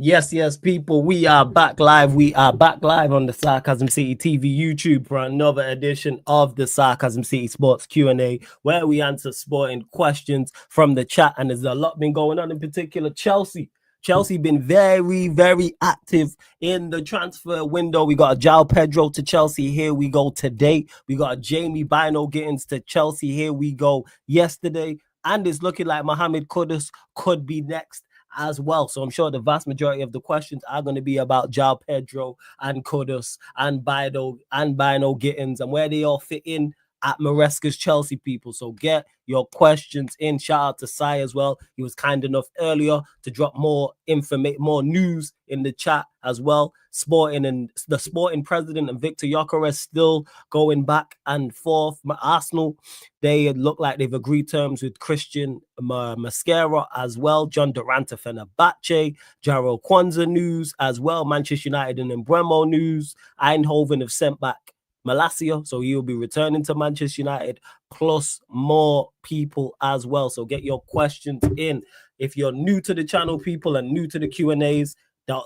Yes, people, we are back live. We are back live on the Sarcasm City TV YouTube for another edition of the Sarcasm City Sports Q&A, where we answer sporting questions from the chat. And there's a lot been going on, in particular Chelsea. Chelsea been very, very active in the transfer window. We got a JOAO PEDRO to Chelsea. Here we go today. We got a Jamie Bino Gittins to Chelsea. Here we go yesterday. And it's looking like Mohammed Kudus could be next as well. So I'm sure the vast majority of the questions are going to be about JOAO PEDRO and Kudus and Bino Gittins and where they all fit in at Maresca's Chelsea, people. So get your questions in. Shout out to Sai as well. He was kind enough earlier to drop more information, more news in the chat as well. Sporting and the Sporting president and Victor Gyökeres still going back and forth. Arsenal, they look like they've agreed terms with Christian Mascara as well. John Durant to Fenerbahce. Jaro Kwanzaa news as well. Manchester United and Bremo news. Eindhoven have sent back Malacia, so he'll be returning to Manchester United, plus more people as well. So get your questions in. If you're new to the channel, people, and new to the Q&As,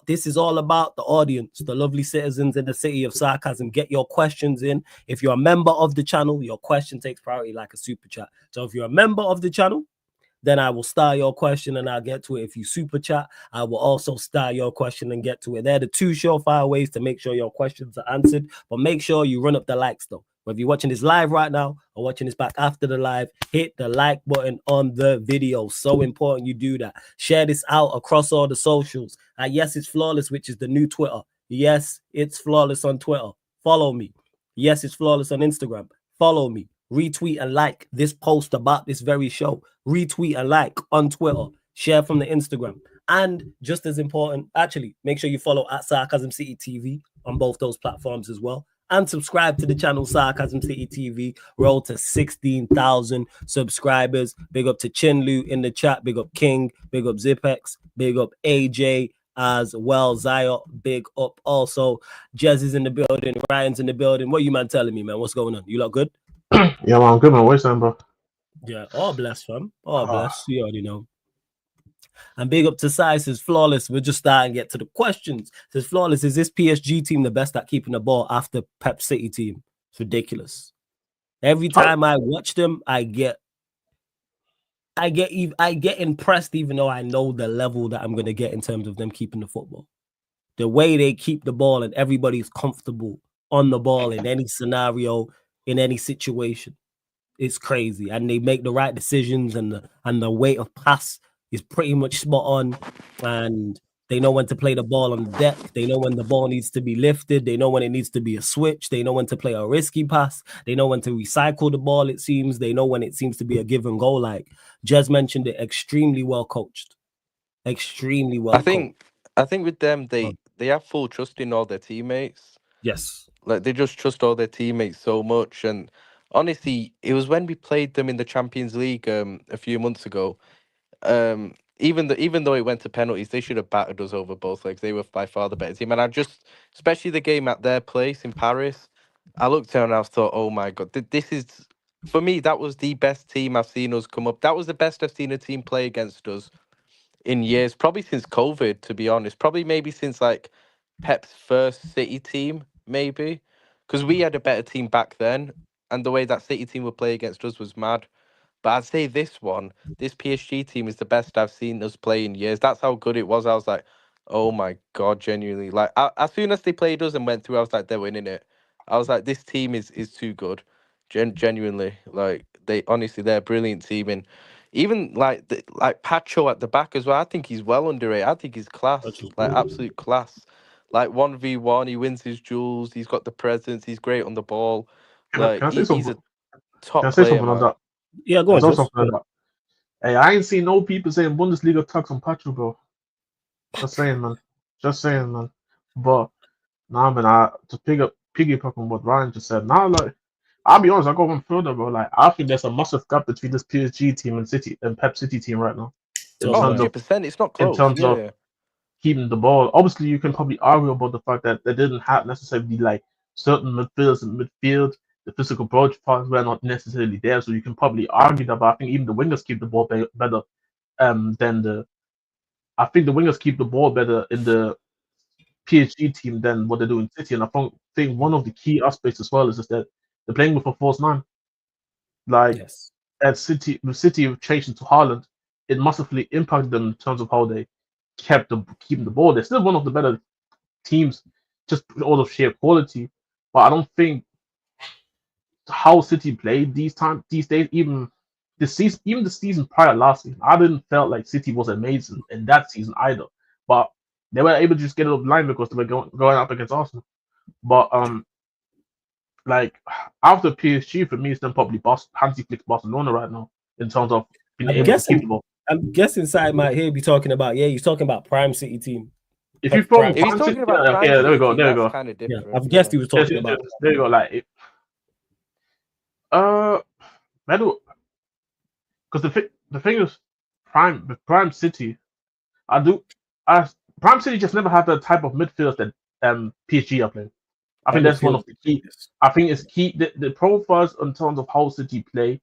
this is all about the audience, the lovely citizens in the city of Sarcasm. Get your questions in. If you're a member of the channel, your question takes priority like a super chat. So if you're a member of the channel, then I will star your question and I'll get to it. If you super chat, I will also star your question and get to it. They're the two surefire ways to make sure your questions are answered. But make sure you run up the likes though. Whether you're watching this live right now or watching this back after the live, hit the like button on the video. So important you do that. Share this out across all the socials. Yes, it's Flawless, which is the new Twitter. Yes, it's Flawless on Twitter. Follow me. Yes, it's Flawless on Instagram. Follow me. Retweet and like this post about this very show. Retweet and like on Twitter. Share from the Instagram. And just as important, actually, make sure you follow at Sarcasm City TV on both those platforms as well. And subscribe to the channel Sarcasm City TV. Roll to 16,000 subscribers. Big up to Chinlu in the chat. Big up King. Big up Zipex. Big up AJ as well. Zaya, big up also. Jez is in the building. Ryan's in the building. What you man telling me, man? What's going on? You look good? Yeah, man, I'm good, man. What you saying, bro? Yeah, all blessed, fam. All blessed. You already know. And big up to Sai, says Flawless. We're just starting to get to the questions. Says Flawless, is this PSG team the best at keeping the ball after Pep City team? It's ridiculous. Every time I watch them, I get impressed, even though I know the level that I'm gonna get in terms of them keeping the football. The way they keep the ball and everybody's comfortable on the ball in any scenario, in any situation. It's crazy. And they make the right decisions, and the weight of pass is pretty much spot on. And they know when to play the ball on the deck. They know when the ball needs to be lifted. They know when it needs to be a switch. They know when to play a risky pass. They know when to recycle the ball, it seems. They know when it seems to be a give and go. Like Jez mentioned it, extremely well coached. Extremely well coached. I think with them, they have full trust in all their teammates. Yes. Like, they just trust all their teammates so much. And honestly, it was when we played them in the Champions League a few months ago. Even though it went to penalties, they should have battered us over both legs. They were by far the better team. And especially the game at their place in Paris, I looked at it and I thought, oh my God, this is, for me, that was the best team I've seen us come up. That was the best I've seen a team play against us in years, probably since COVID, to be honest. Probably maybe since like Pep's first City team, maybe. Because we had a better team back then, and the way that City team would play against us was mad. But I'd say this PSG team is the best I've seen us play in years. That's how good it was. I was like, oh my God, genuinely. Like, as soon as they played us and went through, I was like, they're winning it. I was like, this team is too good. Genuinely. Like, they're a brilliant team. And even like Pacho at the back as well, I think he's well underrated. I think he's class, like absolute class. Like 1v1, he wins his duels. He's got the presence. He's great on the ball. Like, he's a top player, man. On that? Yeah, go on. Hey, I ain't seen no people saying Bundesliga talks on Pacho, bro. Just saying, man. But nah, man, to piggyback on what Ryan just said. Now, like, I'll be honest, I'll go one further, bro. Like, I think there's a massive gap between this PSG team and Pep City team right now. 100%. It's not close. In terms of keeping the ball. Obviously, you can probably argue about the fact that they didn't have necessarily like certain midfielders in midfield. The physical profiles were not necessarily there, so you can probably argue that. But I think even the wingers keep the ball better than the I think the wingers keep the ball better in the PSG team than what they do in City. And I think one of the key aspects as well is just that they're playing with a false nine. Like Yes. at City, the City changing to Haaland, it massively impacted them in terms of how they keeping the ball. They're still one of the better teams, just all of sheer quality. But I don't think how City played these days, even the season prior last season, I didn't felt like City was amazing in that season either. But they were able to just get it off line because they were going up against Arsenal. But like after PSG for me, it's then probably Hansi Flick's Barcelona right now in terms of being I'm able to keep the guessing. ball. I'm guessing Side might here be talking about. Yeah, he's talking about Prime City team. If you throw If he's Prime City, talking about okay, Prime there we City go, team, there we that's go. kind of Yeah, different. I've guessed he Yeah. was Yes, talking about. there you go. Like, uh, because the thing is, Prime City, I do, Prime City just never had the type of midfielders that PSG are playing. I That think that's one midfield. of the key. I think it's key the profiles in terms of how City play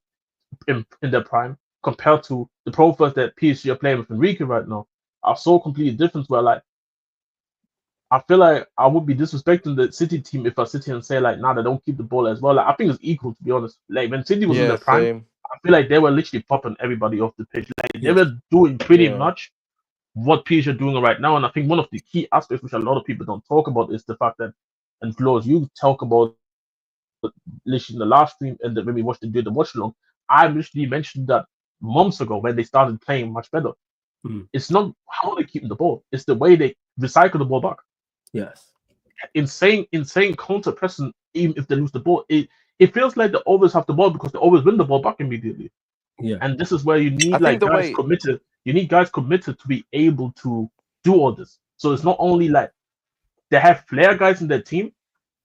in their prime compared to the profiles that PSG are playing with Enrique right now are so completely different. Where like I feel like I would be disrespecting the City team if I sit here and say like, nah, they don't keep the ball as well. Like I think it's equal to be honest. Like when City was in Yeah, their prime, same. I feel like they were literally popping everybody off the pitch. Like they Yes. were doing pretty Yeah. much what PSG are doing right now. And I think one of the key aspects which a lot of people don't talk about is the fact that, and Flores, you talk about literally in the last stream and when we watched the watch along, I literally mentioned that months ago when they started playing much better. Hmm. It's not how they keep the ball; it's the way they recycle the ball back. Yes. Insane counter pressing. Even if they lose the ball, it feels like they always have the ball because they always win the ball back immediately. Yeah. And this is where you I need think like the guys way, committed. You need guys committed to be able to do all this. So it's not only like they have flair guys in their team,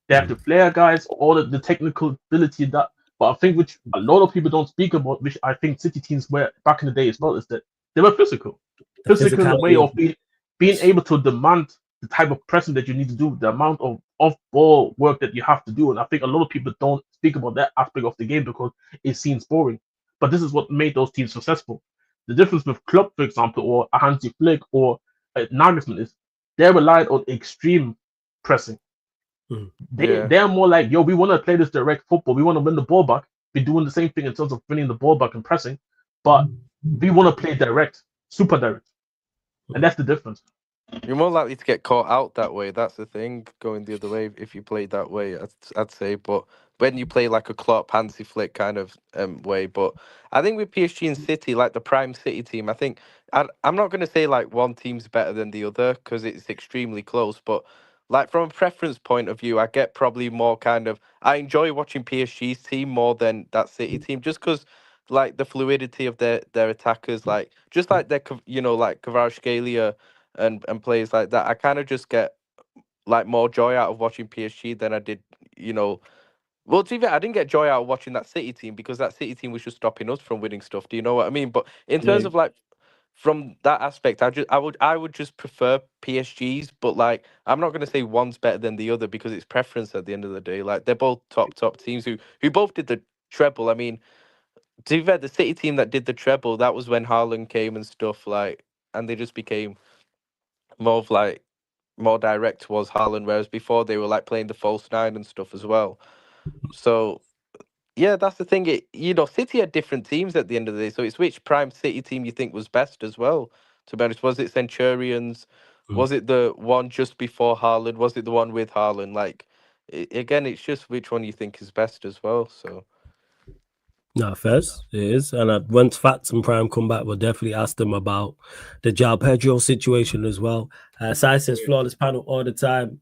they have the flair guys, all the technical ability that. But I think which a lot of people don't speak about, which I think City teams were back in the day as well, is that they were physical. The Physical in the way physicality of of being able to demand the type of pressing that you need to do, the amount of off-ball work that you have to do. And I think a lot of people don't speak about that aspect of the game because it seems boring. But this is what made those teams successful. The difference with Klopp, for example, or a Hansi Flick or Nagelsmann is they relied on extreme pressing. yeah, They're more like, yo, we want to play this direct football. We want to win the ball back. We're doing the same thing in terms of winning the ball back and pressing, but we want to play direct, super direct, and that's the difference. you're more likely to get caught out that way. That's the thing. Going the other way, if you play that way, I'd say. But when you play like a Klopp, Hansi Flick kind of way, but I think with PSG and City, like the Prime City team, I think I'm not going to say like one team's better than the other because it's extremely close. But like from a preference point of view, I get probably more kind of I enjoy watching PSG's team more than that City team just because like the fluidity of their attackers, like just like their like Kvaratskhelia and players like that. I kind of just get like more joy out of watching PSG than I did, you know. Well, to be fair, I didn't get joy out of watching that City team because that City team was just stopping us from winning stuff. Do you know what I mean? But in yeah. terms of like from that aspect, I would just prefer PSG's, but like I'm not gonna say one's better than the other because it's preference at the end of the day. Like they're both top teams who both did the treble. I mean, to be fair, the City team that did the treble, that was when Haaland came and stuff like, and they just became more of like more direct towards Haaland, whereas before they were like playing the false nine and stuff as well. So yeah, that's the thing. City are different teams at the end of the day. So it's which Prime City team you think was best as well. To be honest, was it Centurions? Mm. Was it the one just before Haaland? Was it the one with Haaland? Like again, it's just which one you think is best as well. So No, first it is. And once Fats and Prime come back, we'll definitely ask them about the JOAO PEDRO situation as well. Sai says flawless panel all the time.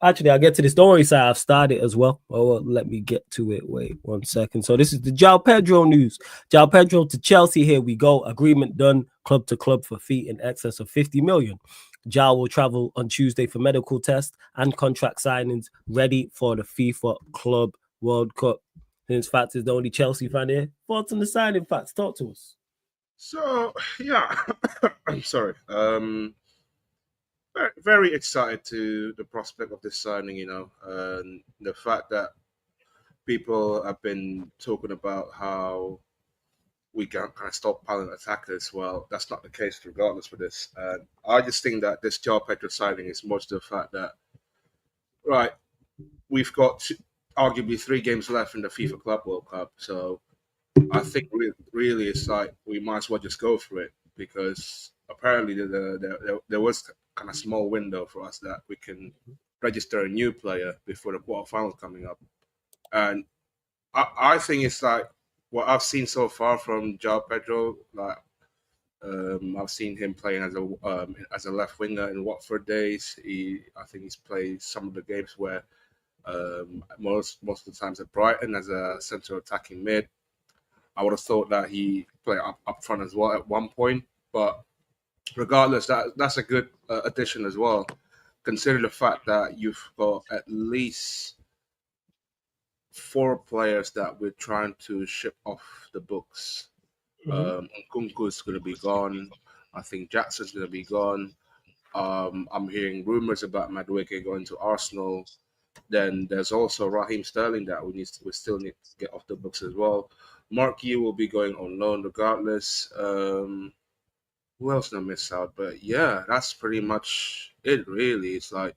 Actually, I'll get to this. Don't worry, Sai, I've started as well. Oh, let me get to it. Wait 1 second. So this is the JOAO PEDRO news. JOAO PEDRO to Chelsea. Here we go. Agreement done club to club for fee in excess of 50 million. JOAO will travel on Tuesday for medical tests and contract signings ready for the FIFA Club World Cup. Since Fats is the only Chelsea fan here. Thoughts on the signing, Fats? Talk to us. So yeah, I'm sorry. Very excited to the prospect of this signing. And the fact that people have been talking about how we can kind of stockpiling attackers. Well, that's not the case regardless for this. I just think that this JOAO PEDRO signing is more to the fact that, right, we've got arguably 3 games left in the FIFA Club World Cup. So I think really it's like we might as well just go for it, because apparently there was kind of small window for us that we can register a new player before the quarterfinals coming up. And I think it's like what I've seen so far from JOAO PEDRO. Like I've seen him playing as a left winger in Watford days. I think he's played some of the games where most of the times at Brighton as a central attacking mid. I would have thought that he played up front as well at one point, but regardless, that's a good addition as well. Consider the fact that you've got at least 4 players that we're trying to ship off the books. Nkunku's going to be gone. I think Jackson's going to be gone. I'm hearing rumors about Madueke going to Arsenal. Then there's also Raheem Sterling that we still need to get off the books as well. Mark Yu will be going on loan regardless. Who else did I miss out? But yeah, that's pretty much it. Really, it's like,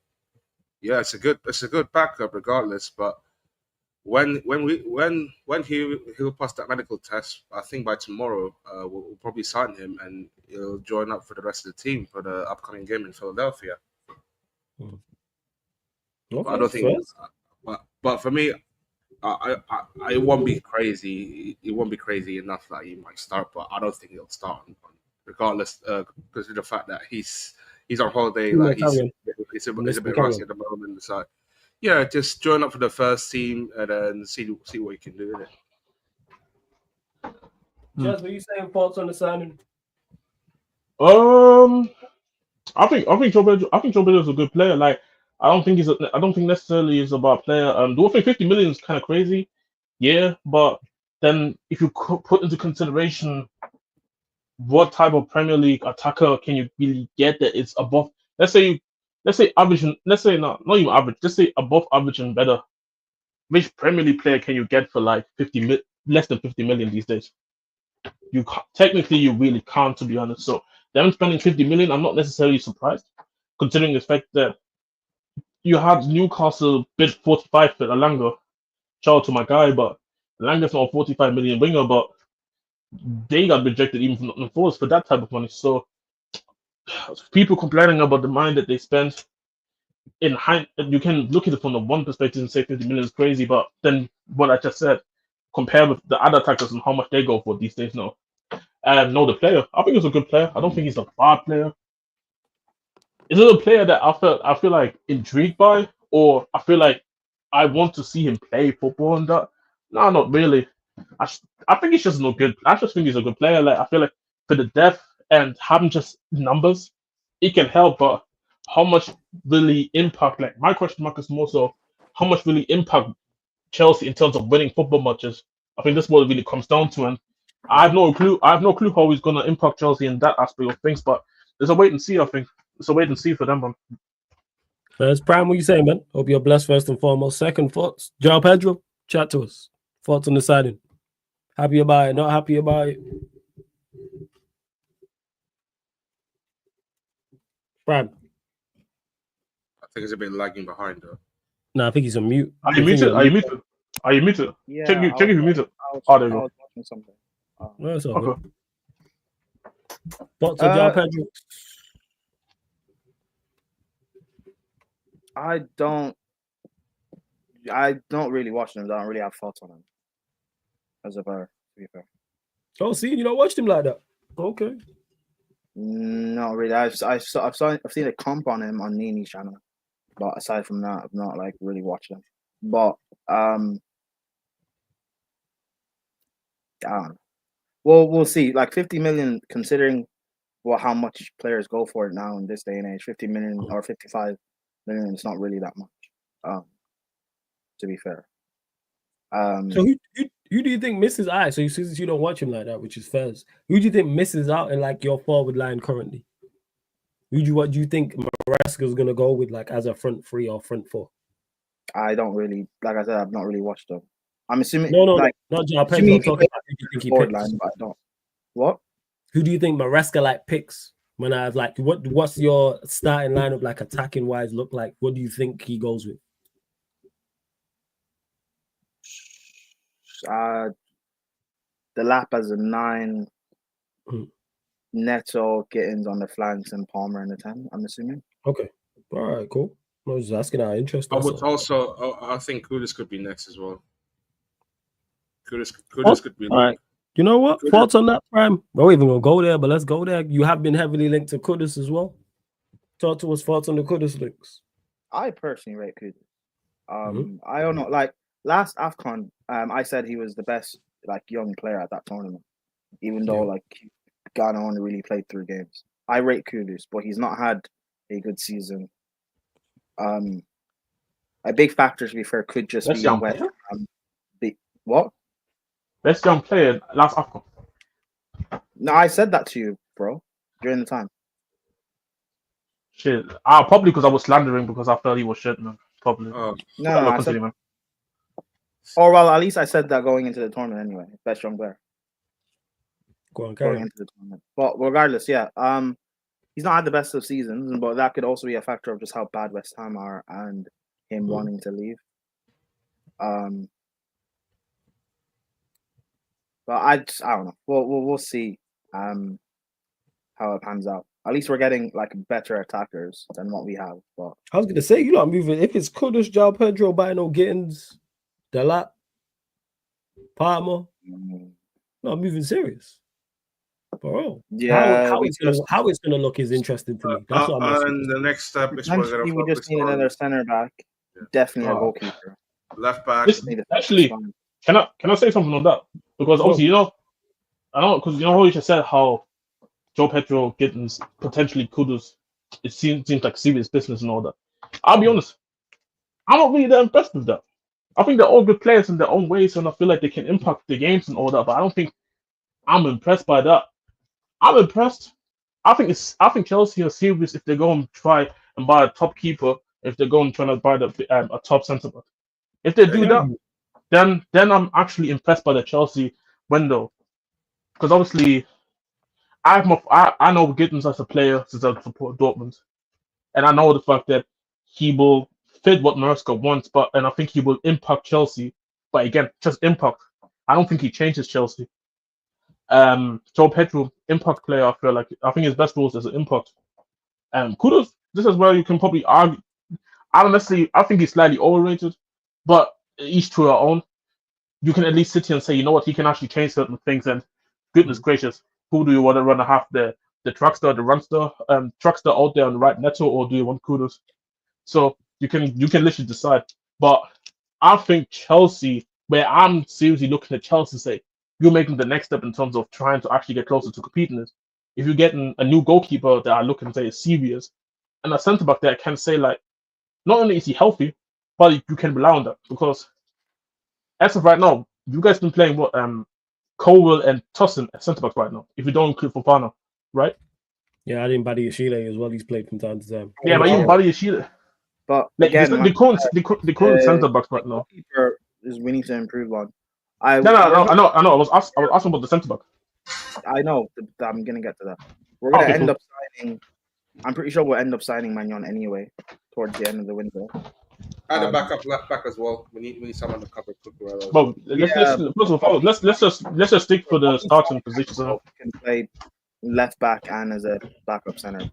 yeah, it's a good backup regardless. But when he'll pass that medical test, I think by tomorrow we'll probably sign him and he'll join up for the rest of the team for the upcoming game in Philadelphia. Okay, I don't think, but for me, it won't be crazy. It won't be crazy enough that he might start, but I don't think he'll start regardless, because of the fact that he's on holiday. Like he's a bit rusty at the moment. So yeah, just join up for the first team and then see what you can do with it. Jess, what are you saying? Thoughts on the signing? I think Joe Pedro is a good player. Like, I don't think necessarily it's about player. Do I think 50 million is kind of crazy? Yeah, but then if you put into consideration what type of Premier League attacker can you really get that is above, let's say average, let's say not even average, just say above average and better. Which Premier League player can you get for like less than 50 million these days? Technically you really can't, to be honest. So them spending 50 million, I'm not necessarily surprised, considering the fact that you had Newcastle bid 45 for Elanga. Shout out to my guy, but Elanga's not a 45 million winger, but they got rejected even from Nottingham Forest for that type of money. So people complaining about the money that they spent, you can look at it from the one perspective and say 50 million is crazy, but then what I just said, compare with the other attackers and how much they go for these days now. No, the player, I think he's a good player. I don't think he's a bad player. Is it a player that I feel like intrigued by, or I feel like I want to see him play football and that? No, not really. I think he's just not good. I just think he's a good player. Like, I feel like for the depth and having just numbers, it can help, but how much will he impact? Like, my question mark is more so, how much will he impact Chelsea in terms of winning football matches? I think that's what it really comes down to, and I have no clue how he's gonna impact Chelsea in that aspect of things. But there's a wait and see. I think it's a wait and see for them, man. First, Prime, what you saying, man? Hope you're blessed first and foremost. Second, thoughts. JOAO PEDRO, chat to us. Thoughts on the signing? Happy about it? Not happy about it? Prime. I think it's a bit lagging behind though. No, I think he's on mute. Are you muted? Yeah, Check if you're muted. I There you go. was watching something. No, it's all Okay. good. Thoughts on JOAO PEDRO? I don't really watch him. I don't really have thoughts on him. As a player, to be fair. Oh, see, you don't watch him like that. Okay. Not really. I've seen a comp on him on Nini's channel, but aside from that, I've not like really watched him. But I don't know. Well, we'll see. Like 50 million, considering how much players go for it now in this day and age, 50 million or 55 million, it's not really that much. To be fair. So who do you think misses out? So since you don't watch him like that, which is fair, who do you think misses out in like your forward line currently? What do you think Maresca's gonna go with, like as a front 3 or front 4? I don't really, like I said, I've not really watched them. I'm assuming not JOAO PEDRO. I'm talking about who do you think he forward picks? line, but I don't. What? Who do you think Maresca like picks? When I was like, what's your starting lineup like attacking wise look like? What do you think he goes with? The lap as a 9, Neto, Gittins on the flanks, and Palmer in the 10. I'm assuming. Okay, all right, cool. I was just asking our interest. I would also. I think Kudus could be next as well. Kudus could be. All right. You know what? Kudus. Thoughts on that, Prime? We're even gonna go there, but let's go there. You have been heavily linked to Kudus as well. Talk to us thoughts on the Kudus links. I personally rate Kudus. I don't know. Like last AFCON, I said he was the best like young player at that tournament, even though like Ghana only really played 3 games. I rate Kudus, but he's not had a good season. A big factor, to be fair, could just Best be young West player? What? Best young player last AFCON. No, I said that to you, bro, during the time. Shit. Probably because I was slandering because I felt he was shit, man. Probably. No, I I said, or well, at least I said that going into the tournament anyway. Best young player. Go on, Going into the tournament. But regardless, yeah. He's not had the best of seasons, but that could also be a factor of just how bad West Ham are and him wanting to leave. But I don't know. We'll see how it pans out. At least we're getting like better attackers than what we have. But I was gonna say, you lot moving. If it's Kudus, JOAO Pedro, Bino, Gittins, Delap, Palmer, not moving serious. Bro, yeah, how it's gonna look is interesting to me. That's what I'm and the next step is we just need another center back. Definitely a goalkeeper. Left back. Actually, can I say something on that? Because obviously, I know because how you just said how JOAO Pedro, Gittins, potentially Kudus, it seems like serious business and all that. I'll be honest, I'm not really that impressed with that. I think they're all good players in their own ways, and I feel like they can impact the games and all that. But I don't think I'm impressed by that. I'm impressed. I think Chelsea are serious if they go and try and buy a top keeper. If they're going trying to buy a top centre back. If they do that, then I'm actually impressed by the Chelsea window, because obviously I know Gittins as a player since I support Dortmund, and I know the fact that he will fit what Maresca wants, and I think he will impact Chelsea. But again, just impact. I don't think he changes Chelsea. JOAO Pedro, impact player. I think his best role is as an impact. Kudus, this is where you can probably argue. I think he's slightly overrated, but each to our own. You can at least sit here and say, you know what, he can actually change certain things. And goodness gracious, who do you want to run a half the truckster, the runster, truckster out there on the right, Neto, or do you want Kudus? So you can literally decide. But I think Chelsea, where I'm seriously looking at Chelsea, say you're making the next step in terms of trying to actually get closer to competing this. If you're getting a new goalkeeper that I look and say is serious, and a centre back that can say like, not only is he healthy, but you can rely on that, because as of right now, you guys been playing what Colwell and Tosin at centre back right now. If you don't include Fofana, right? Yeah, I didn't Badi Yashile as well. He's played from time to time. Yeah, but even Badi Yashile. But like, again, the current centre backs right now. Is we need to improve on. I know. I was asking about the centre back. I know. I'm gonna get to that. We're gonna end up signing. I'm pretty sure we'll end up signing Magnon anyway towards the end of the window. And a backup left back as well. We need someone to cover Cucurella. But let's just stick for the starting position. So can play left back and as a backup center,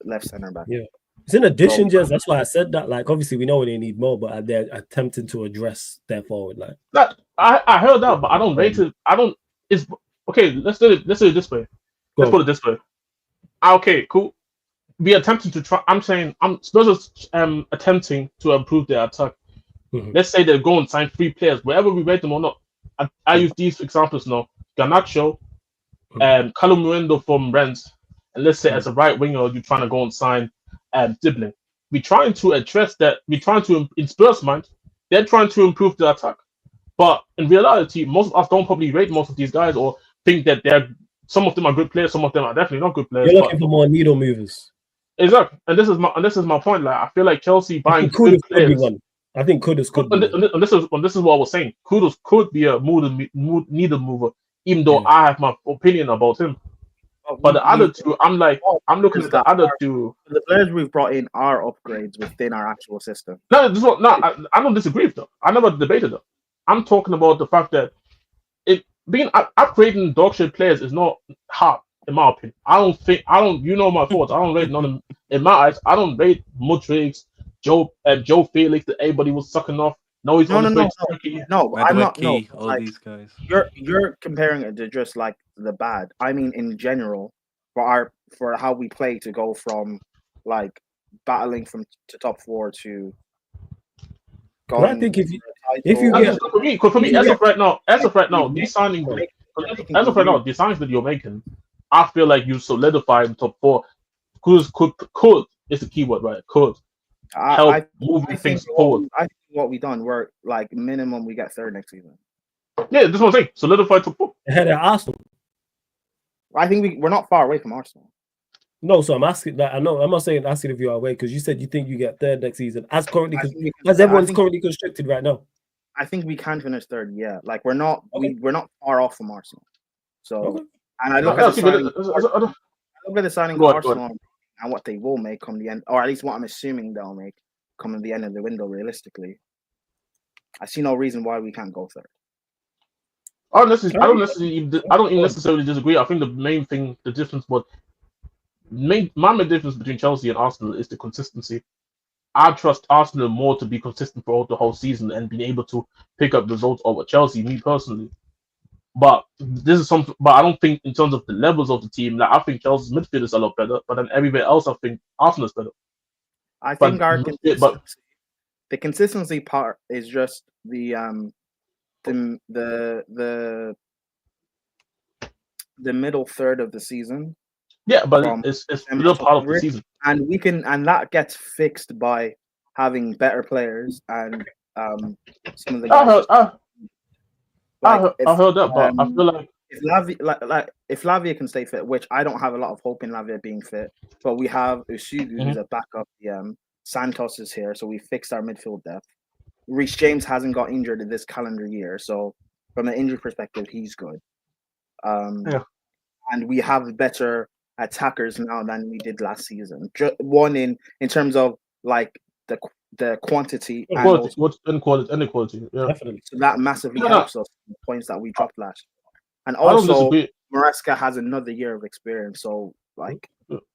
left center back. Yeah, it's in addition, just that's why I said that. Like, obviously, we know they need more, but they're attempting to address their forward line. That I heard that, but I don't rate it. I don't. It's okay. Let's do it this way. Let's put it this way. Okay, cool. We attempting to try. I'm saying Spurs are attempting to improve their attack. Let's say they go and sign 3 players, wherever we rate them or not. I use these examples now: Garnacho, Callum Muendo from Rennes, and let's say as a right winger, you're trying to go and sign Dibbling. We're trying to address that. We're trying to, in Spurs' mind, they're trying to improve the attack. But in reality, most of us don't probably rate most of these guys or think that some of them are good players, some of them are definitely not good players. You're looking for more needle movers. Exactly, and this is my point. Like, I feel like Chelsea buying good players. I think Kudus could be. And this is what I was saying. Kudus could be a needle mover even though I have my opinion about him. But the other two, I'm looking at the other two. The players we've brought in are upgrades within our actual system. No, I don't disagree with that. I never debated that. I'm talking about the fact that upgrading dog shit players is not hard, in my opinion. You know my thoughts. I don't rate none of them. In my eyes, I don't rate Modric, Joe Felix that everybody was sucking off. No, he's on his way to Turkey. No, I'm not. No, all like, these guys. You're comparing it to just like the bad. I mean, in general, for how we play to go from like battling to top 4 to. But I think if you get for me, as of right now, these signings, the signings that you're making, I feel like you solidify in top 4. Could is the keyword, right? Could help moving things forward. I think what we done, we're like minimum we get 3rd next season. Yeah, that's what I'm saying. Solidify top 4. ahead of Arsenal. I think we're not far away from Arsenal. No, so I'm asking that. I know I'm not asking if you're away because you said you think you get 3rd next season. As everyone's currently constricted right now. I think we can finish 3rd. Yeah, like we're not far off from Arsenal. So, and I look at the signing of Arsenal and what they will make come the end, or at least what I'm assuming they'll make coming the end of the window. Realistically, I see no reason why we can't go 3rd. I don't even necessarily disagree. I think the main thing, the difference, my main difference between Chelsea and Arsenal is the consistency. I trust Arsenal more to be consistent throughout the whole season and being able to pick up results over Chelsea, me personally. But this is something. But I don't think in terms of the levels of the team. Like I think Chelsea's midfield is a lot better, but then everywhere else, I think Arsenal's better. I think the consistency part is just the middle third of the season. Yeah, but it's still part of the season, and that gets fixed by having better players and some of the guys. I heard that, but I feel like if Lavia can stay fit, which I don't have a lot of hope in Lavia being fit, but we have Usugu who's a backup DM. Santos is here, so we fixed our midfield depth. Reece James hasn't got injured in this calendar year, so from an injury perspective, he's good. And we have better attackers now than we did last season. One in terms of like the quantity and quality. Yeah. Definitely. So that massively helps us in the points that we dropped last year. And also Maresca has another year of experience, so like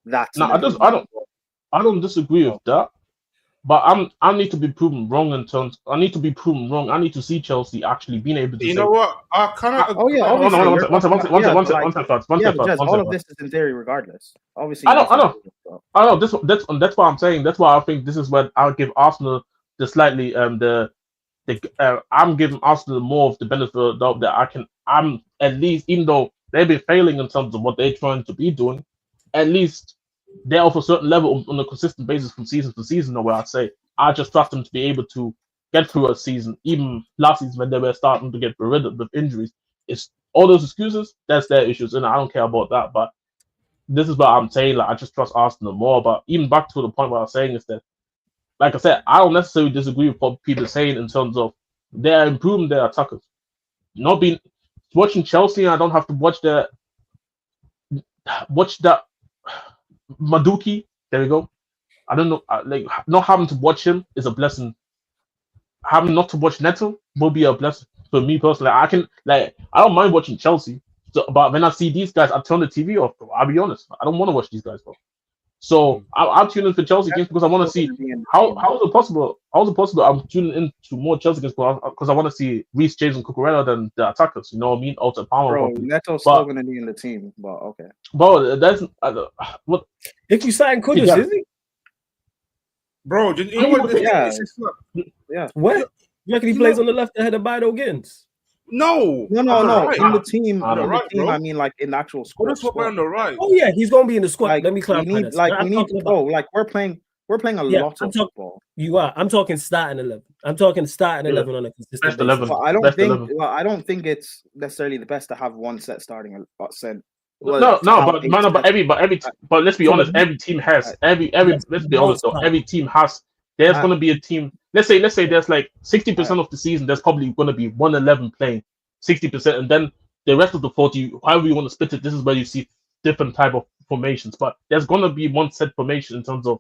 that's I don't disagree with that. But I need to be proven wrong in terms. I need to see Chelsea actually being able to. You know what? I kind of. Oh yeah. One second. All of this is in theory, regardless. Obviously. I know. That's why I'm saying. That's why I think this is where I'll give Arsenal the slightly I'm giving Arsenal more of the benefit of the doubt that I'm at least, even though they've been failing in terms of what they're trying to be doing, at least they're of a certain level on a consistent basis from season to season, where I say I just trust them to be able to get through a season. Even last season when they were starting to get riddled with injuries, it's all those excuses, that's their issues, and I don't care about that. But this is what I'm saying, like I just trust Arsenal more. But even back to the point where I was saying is that, like I said, I don't necessarily disagree with what people are saying in terms of they're improving their attackers. Watching Chelsea, I don't have to watch that Maduki, there we go. I don't know, like not having to watch him is a blessing. Having not to watch Neto will be a blessing for me personally. I don't mind watching Chelsea, but when I see these guys, I turn the TV off. Bro. I'll be honest, I don't want to watch these guys, bro. So I'm tuning in for Chelsea games because I want to see how is it possible? How is it possible? I'm tuning in to more Chelsea games because I want to see Reece James and Cucurella than the attackers. You know what I mean? Out Palmer. Bro, Neto's still going to be in the team, but okay. Bro, that's what if you sign Kudus, is he? Bro, you know what? Yeah. What? You reckon he plays on the left ahead of Bido Gins? No. In the team, I mean, like in the actual squad. That's what we're on the right. Oh yeah, he's gonna be in the squad. Let me clarify. We're playing a lot of football. You are. I'm talking starting 11. I'm talking starting 11 on a consistent basis. But I don't think it's necessarily the best to have one set starting set. But let's be honest. Every team has let's be honest though. Every team has. There's going to be a team. Let's say there's like 60% of the season. There's probably going to be 111 playing 60%, and then the rest of the 40, however you want to split it, this is where you see different type of formations. But there's gonna be one set formation in terms of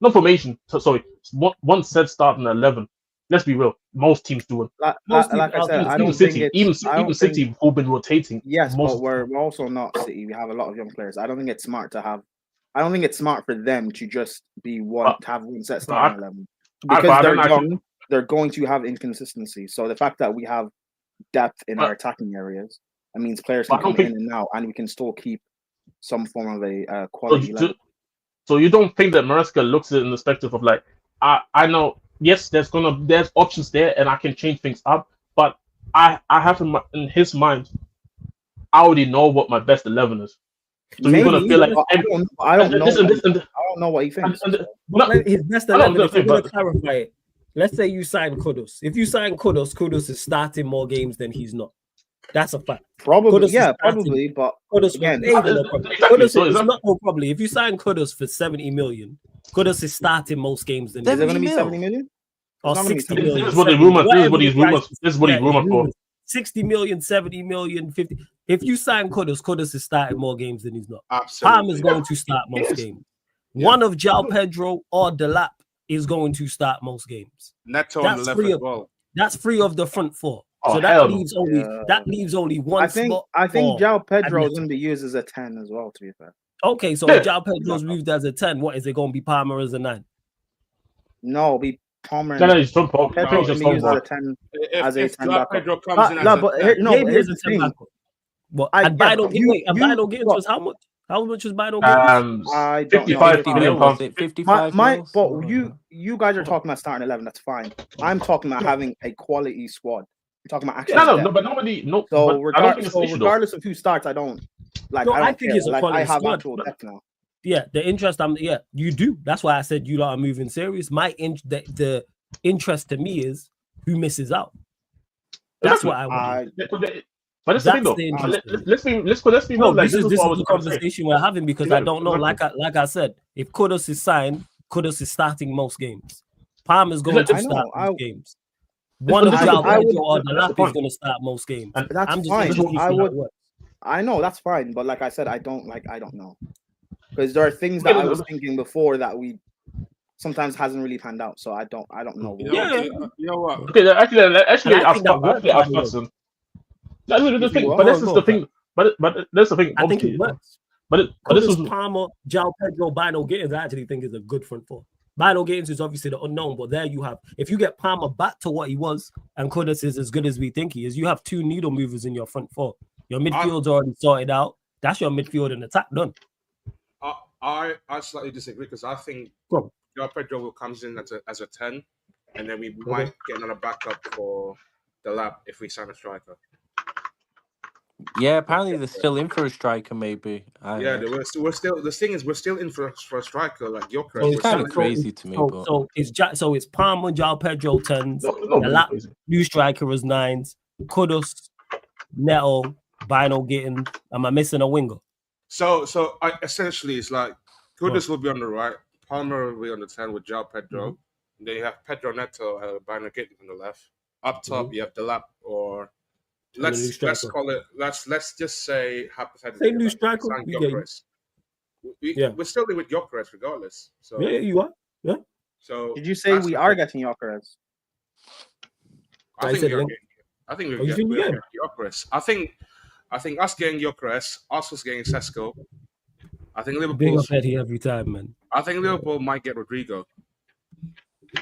not formation. Sorry, one set starting at 11. Let's be real. Most teams do it. Like I said, I Even don't City, think it's. even City, who've been rotating. Yes, most but we're also not City. We have a lot of young players. I don't think it's smart to have. I don't think it's smart for them to just be one to have one set starting 11 because they're young. They're going to have inconsistency. So the fact that we have depth in our attacking areas, that means players can come in and out, and we can still keep some form of a quality level. So you don't think that Maresca looks at it in the perspective of like, I know, yes, there's options there, and I can change things up, but I have in his mind, I already know what my best 11 is. So you're gonna feel like I don't know what he thinks. His best 11. If you're gonna clarify it, let's say you sign Kudus. If you sign Kudus, Kudus is starting more games than he's not. That's a fact. Probably, probably, but Kudus again, Kudus is not probably. If you sign Kudus for 70 million, Kudus is starting most games than. Is it going to be 70 million? Or 60 million? This is what the rumor. This is what he rumored. 60 million, 70 million, 50. If you sign Kudus is starting more games than he's not. Absolutely. Palm is going to start most games. One of JOAO Pedro or Delap is going to start most games. Neto on the left as well. That's free of the front four. So that leaves only one spot. I think JOAO Pedro is going to be used as a 10 as well, to be fair. Okay, so if JOAO Pedro's moved as a 10, what is it going to be? Palmer as a 9? No, it'll be Palmer. No, he's from Palmer. Pedro's going to be used as a 10. If JOAO Pedro comes in here's the thing. And Bino Gittins was how much? How much was Bino Gittins? 55 million pounds. 55 but you guys are talking about starting 11. That's fine. I'm talking about having a quality squad. We're talking about actually. No, but nobody. No. So regardless of who starts, I don't like. No, I think it's a quality I have squad. actual depth now. Yeah, the interest. You do. That's why I said you lot are moving serious. The interest to me is who misses out. That's what I want. But that's the thing, though. Let's be real. This is the conversation we're having because I don't know. Like I said, if Kudus is signed, Kudus is starting most games. Palm is going to start most games. One of JOAO Pedro or the Lap is going to start most games. That's fine. I know that's fine, but like I said, I don't know because there are things that I was thinking before that we sometimes hasn't really panned out. So I don't know. You know what? Okay, actually, I've person. That's the thing, but this is the thing. But that's the thing. I think it works. But this was Palmer, JOAO Pedro, Bino Gittins. I actually think is a good front four. Bino Gittins is obviously the unknown, but there you have. If you get Palmer back to what he was, and Kudus is as good as we think he is, you have two needle movers in your front four. Your midfield's already sorted out. That's your midfield and attack done. I slightly disagree because I think JOAO Pedro will comes in as a 10, and then we might get another backup for the Lab if we sign a striker. Yeah, apparently they're still in for a striker, maybe. We're still. The thing is, we're still in for a striker like Gyökeres. It's kind of crazy to me. So it's Palmer, JOAO Pedro 10s, the new striker is 9s, Kudus, Neto, Bino Gittins. Am I missing a winger? So essentially, it's like Kudus will be on the right, Palmer will be on the 10 with JOAO Pedro. Mm-hmm. Then you have Pedro Neto, Bino Gittins on the left. Up top, you have Delap or. Let's call it. Let's just say hypothetically. Say new striker. We're still in with Gyökeres regardless. So yeah, you are. Yeah. So did you say we are getting Gyökeres? I think we're getting Gyökeres. I think us getting Gyökeres, us getting Sesko. I think Liverpool. Big up Eddie every time, man. I think Liverpool might get Rodrigo.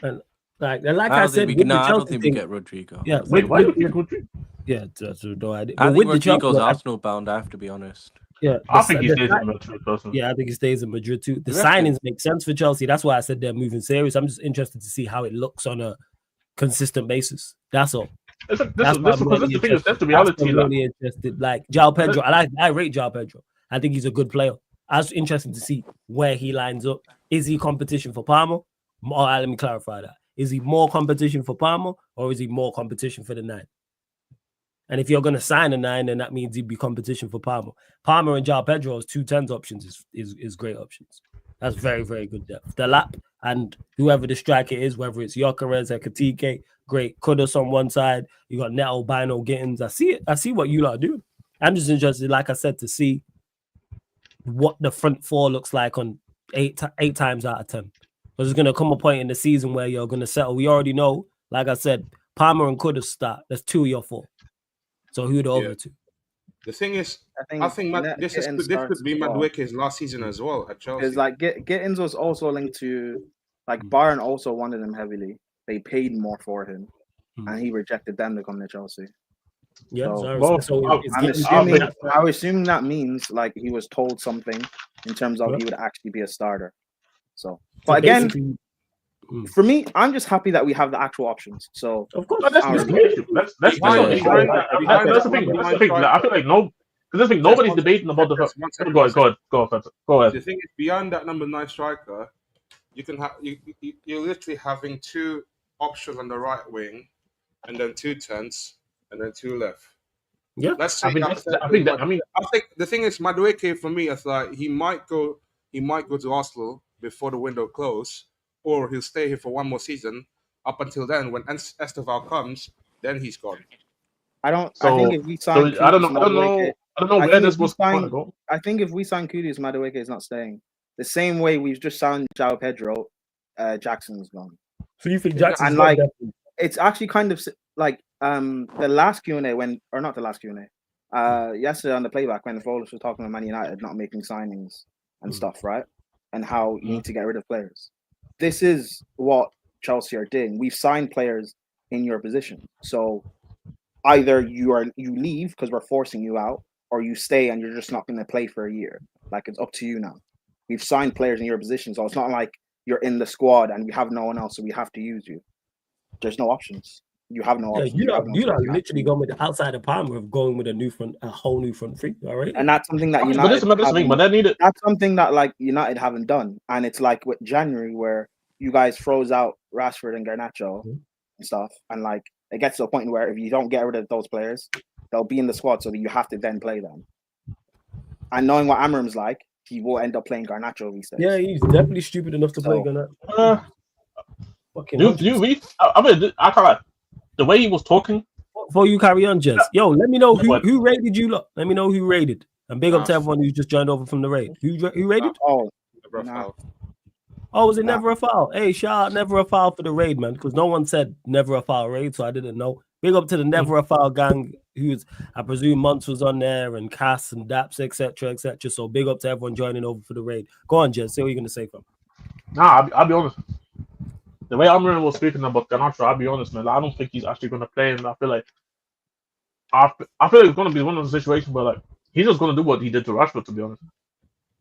And like I said, I don't think we get Rodrigo. Yeah. Why do we get Rodrigo? Yeah, that's no idea. I think Rodrigo's Arsenal bound. I have to be honest. Yeah, I think he stays in Madrid. Yeah, I think he stays in Madrid too. The signings make sense for Chelsea. That's why I said they're moving serious. I'm just interested to see how it looks on a consistent basis. That's all. That's the reality. I'm really interested. Like JOAO Pedro, I rate JOAO Pedro. I think he's a good player. I was interested to see where he lines up. Is he competition for Palmer? Let me clarify that. Is he more competition for Palmer or is he more competition for the 9? And if you're going to sign a 9, then that means he'd be competition for Palmer. Palmer and JOAO Pedro as 2 10s options is great options. That's very, very good depth. The Lap and whoever the striker is, whether it's Gyökeres or Ekitike, great. Kudus on one side. You got Neto, Bino Gittins. I see it. I see what you lot are doing. I'm just interested, like I said, to see what the front four looks like on eight times out of 10. There's going to come a point in the season where you're going to settle. We already know, like I said, Palmer and Kudus start. That's 2 of your 4. So who the other 2? The thing is, I think this could be Madueke's last season as well at Chelsea. Because like Gittins was also linked to, like Bayern also wanted him heavily. They paid more for him, and he rejected them to come to Chelsea. Yeah, so I'm assuming that means like he was told something in terms of he would actually be a starter. So but again, for me, I'm just happy that we have the actual options. So of course, that's the thing. I feel like nobody's debating about the. Go ahead. The thing is, beyond that number 9 striker, you can have you're literally having 2 options on the right wing, and then 2 10s, and then 2 left. Yeah, let's say. I think the thing is, Madueke for me is like he might go to Arsenal before the window closes, or he'll stay here for 1 more season. Up until then, when Esteval comes, then he's gone. I think if we sign, I don't know where this was going to go. I think if we sign Kudus, Madueke is not staying. The same way we've just signed JOAO Pedro, Jackson's gone. So you think Jackson's and like it's actually kind of like the last Q&A not the last Q&A, yesterday on the playback when Folis was talking about Man United not making signings and stuff, right? And how you need to get rid of players. This is what Chelsea are doing. We've signed players in your position. So either you leave because we're forcing you out, or you stay and you're just not going to play for a year. Like, it's up to you now. We've signed players in your position, so it's not like you're in the squad and we have no one else, so we have to use you. There's no options. You have no options. You're not literally going with the outside of Palmer of going with a whole new front three, all right? And that's something that that's something that like United haven't done. And it's like with January where you guys froze out Rashford and Garnacho and stuff, and like it gets to a point where if you don't get rid of those players, they'll be in the squad, so that you have to then play them. And knowing what Amram's like, he will end up playing Garnacho these days. Yeah, he's definitely stupid enough to play Garnacho. I kind of the way he was talking. Before you carry on, Jez, yo, let me know who raided you. Look, let me know who raided. And big up to everyone who's just joined over from the raid. Who raided? Was it never a foul? Hey, shout out Never a Foul for the raid, man, because no one said never a foul raid, so I didn't know. Big up to the Never a Foul gang, who's I presume Monts was on there, and Cass and Daps, etc., etc. So big up to everyone joining over for the raid. Go on, Jez, say what you're gonna say, fam. Nah, I'll be honest. The way Amram was speaking about Garnacho, I'll be honest, man. I don't think he's actually gonna play, and I feel like it's gonna be one of the situations where like he's just gonna do what he did to Rashford. To be honest,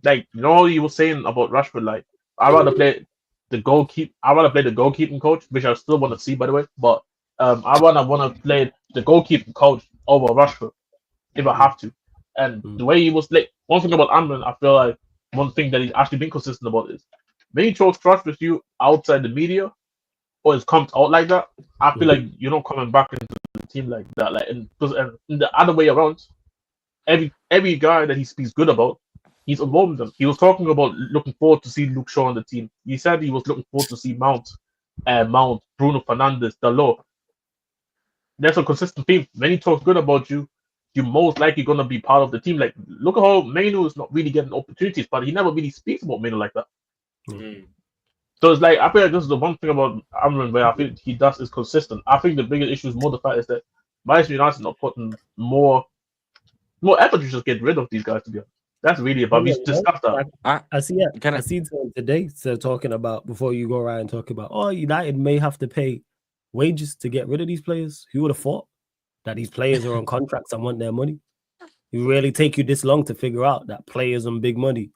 like he was saying about Rashford, like I'd rather play the goalkeeping coach, which I still want to see, by the way. But I want to play the goalkeeping coach over Rashford if I have to. And the way he was like, one thing about Amram, I feel like one thing that he's actually been consistent about is when he shows trust with you outside the media, or it comes out like that, I feel like you're not coming back into the team like that. Like, and the other way around, every guy that he speaks good about, he's involved with them. He was talking about looking forward to see Luke Shaw on the team. He said he was looking forward to see Mount, Bruno Fernandes, Dalot. That's a consistent theme. When he talks good about you, you're most likely going to be part of the team. Like, look at how Mainu is not really getting opportunities, but he never really speaks about Mainu like that. So it's like, I feel like this is the one thing about Amram where I think he does is consistent. I think the biggest issue is more the fact is that Manchester United not putting more effort to just get rid of these guys, to be honest. That's really about. We discussed that. I see today. So talking about before you go around and talk about, United may have to pay wages to get rid of these players. Who would have thought that these players are on contracts and want their money? It really take you this long to figure out that players on big money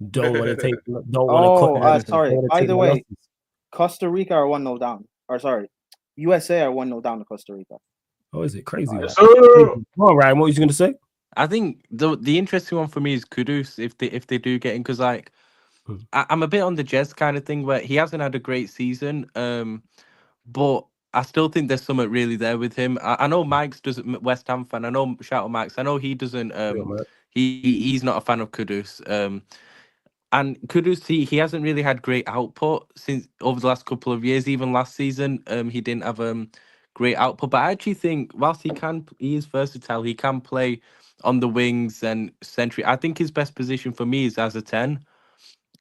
don't want to take. Don't want to cut. Sorry. By the way, Costa Rica are 1-0 down. Or sorry, USA are 1-0 down to Costa Rica. Oh, is it crazy? All right, what was you going to say? I think the interesting one for me is Kudus if they do get in, because like I'm a bit on the Jez kind of thing where he hasn't had a great season, but I still think there's something really there with him. I know Mike's doesn't West Ham fan. I know shout out Max. I know he doesn't. He's not a fan of Kudus. And Kudus, he hasn't really had great output since over the last couple of years. Even last season, he didn't have great output. But I actually think whilst he is versatile, he can play on the wings and century. I think his best position for me is as a 10.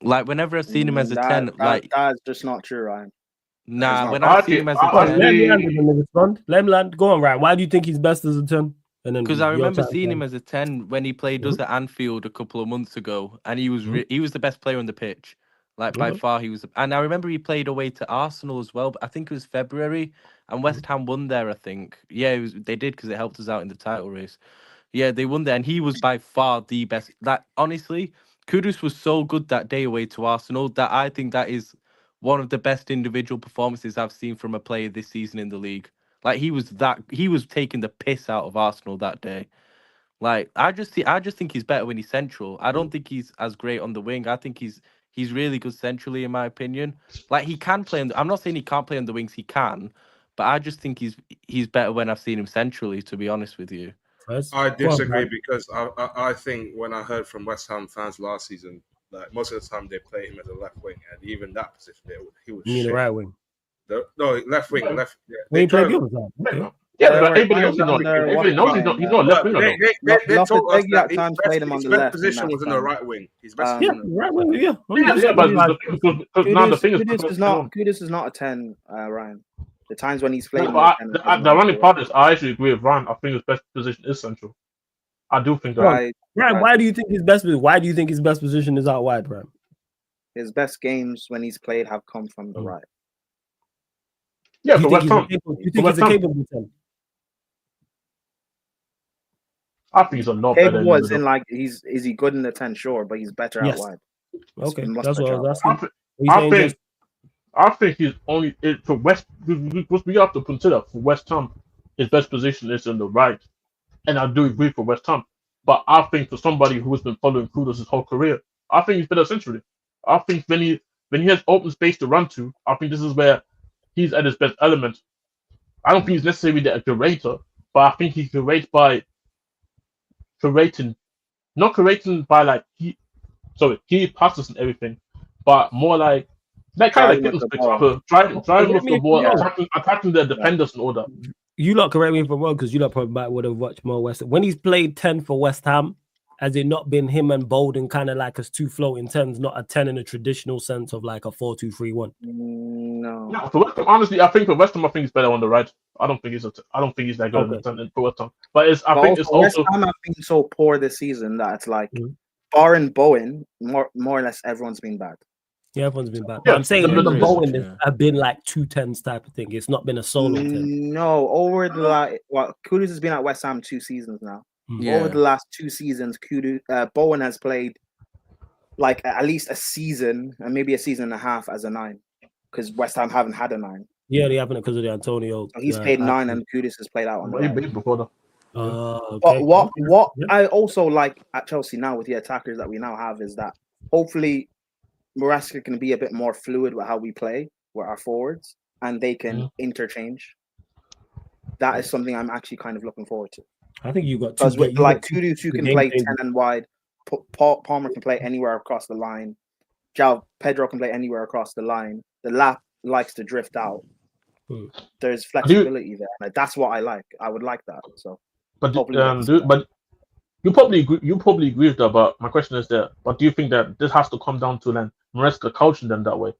Like whenever I've seen him as a 10, like that's just not true, Ryan. nah, not when true. I've seen him as a I- 10, Let me answer them and respond. Let me land. Go on, Ryan. Why do you think he's best as a 10? And then because I your remember chance, seeing Ryan. him as a 10 when he played us at Anfield a couple of months ago, and he was he was the best player on the pitch. Like by Okay. far, he was. And I remember he played away to Arsenal as well. But I think it was February, and West Ham won there. I think, yeah, they did because it helped us out in the title race. Yeah, they won there, and he was by far the best. That honestly, Kudus was so good that day away to Arsenal that I think that is one of the best individual performances I've seen from a player this season in the league. Like he was taking the piss out of Arsenal that day. Like I just think he's better when he's central. I don't think he's as great on the wing. I think he's really good centrally in my opinion. Like he can play I'm not saying he can't play on the wings, he can, but I just think he's better when I've seen him centrally, to be honest with you. First. I Go on, disagree Ryan. because I think when I heard from West Ham fans last season, like most of the time they play him as a left wing, and even that position he was You mean the shit. right wing? No, left wing, left. Yeah, When they he played the told, other side. Okay. Yeah, They but were everybody knows playing he's not a left but winger though. they told us Lopetegui that at times played him on his the best left. position was in the right wing. His best Yeah, position. right wing. Yeah, Yeah, 100%. but Right. because now the thing is, Kudus is not a 10, Ryan. The times when he's played No, him but as 10 the doesn't ironic work. part is I actually agree with Ryan. I think his best position is central. I do think that. Right. Ryan, why do you think his best? Why do you think his best position is out wide, Ryan? His best games when he's played have come from the right. Yeah, Do for you West think Ham. he's a capable 10? I think he's a lot better. Capable as in like is he good in the 10? Sure, but he's better Yes. out wide. Okay, Much that's what I better was out asking. I think he's only for West. Because we have to consider for West Ham, his best position is on the right, and I do agree for West Ham. But I think for somebody who has been following Kudus his whole career, I think he's better centrally. I think when he has open space to run to, I think this is where he's at his best element. I don't think he's necessarily the curator, but I think he curates by curating, not curating by like he passes and everything, but more like kind of like Driving with fitness, the for ball. example, driving with the ball, Yeah. attacking the defenders and all that. You lot correct me if I'm wrong, because you lot probably would have watched more West Ham. When he's played 10 for West Ham, has it not been him and Bolden kind of like as two floating 10s, not a 10 in a traditional sense of like a 4-2-3-1? No. No, for West Ham, honestly, I think for West Ham, I think he's better on the right. I don't think he's that good in for West Ham. But West Ham have been so poor this season that it's like, barring Bowen, more or less everyone's been bad. Yeah, everyone's been bad. Yeah, I'm saying the Bowen have been like 2-10s type of thing. It's not been a solo 10. No, over the Kudus has been at West Ham 2 seasons now. Yeah. Over the last 2 seasons, Bowen has played like at least a season and maybe a season and a half as a 9, because West Ham haven't had a 9. Yeah, they haven't because of the Antonio. So he's played 9 and Kudus has played out on the right. before that. Okay. But what I also like at Chelsea now with the attackers that we now have is that hopefully Maresca can be a bit more fluid with how we play with our forwards, and they can interchange. That is something I'm actually kind of looking forward to. I think you got because with like Kudus, you can play 10 and wide. Palmer can play anywhere across the line. Pedro can play anywhere across the line. The lap likes to drift out. There's flexibility there. Like, that's what I like. I would like that. So, but you probably agree with that. But my question is that, but do you think that this has to come down to then Maresca coaching them that way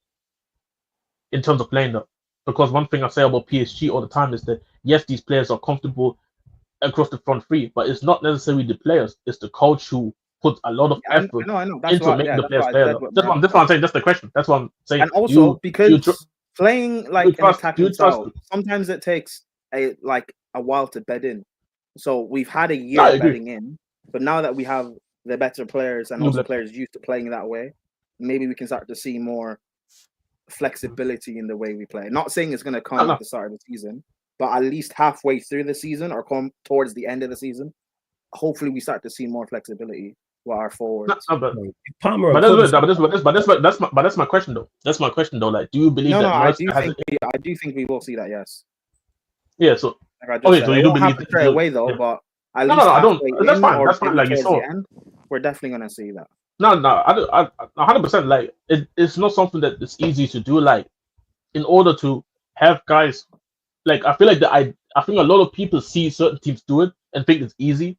in terms of playing them? Because one thing I say about PSG all the time is that yes, these players are comfortable across the front three, but it's not necessarily the players; it's the coach who puts a lot of effort into making the players play. That's what I'm saying. That's the question. That's what I'm saying. And also because playing like an attacking style, sometimes it takes a while to bed in. So we've had a year bedding in, but now that we have the better players and also players used to playing that way, maybe we can start to see more flexibility in the way we play. Not saying it's going to come at the start of the season, but at least halfway through the season or come towards the end of the season, hopefully we start to see more flexibility with our forwards. But that's my question though. That's my question though. Like, do you believe that? I do think we will see that. Yes. Yeah. So so you don't have to straight away though, but at least I don't. That's fine. That's fine. Like you saw, we're definitely gonna see that. No, I 100%. Like it's not something that is easy to do. Like in order to have guys like I feel like I think a lot of people see certain teams do it and think it's easy,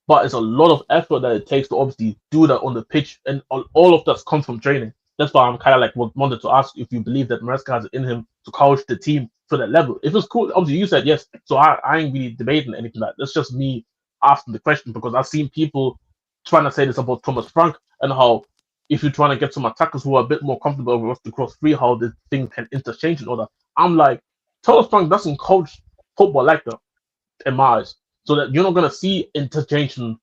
but it's a lot of effort that it takes to obviously do that on the pitch, and all of that comes from training. That's why I'm kind of like wanted to ask if you believe that Maresca has it in him to coach the team to that level. If it's cool, obviously you said yes, so I ain't really debating anything like that. That's just me asking the question because I've seen people trying to say this about Thomas Frank and how if you're trying to get some attackers who are a bit more comfortable with the cross free, how the thing can interchange and all that. I'm like, Thomas Frank doesn't coach football like that in my eyes. So that you're not gonna see interchanging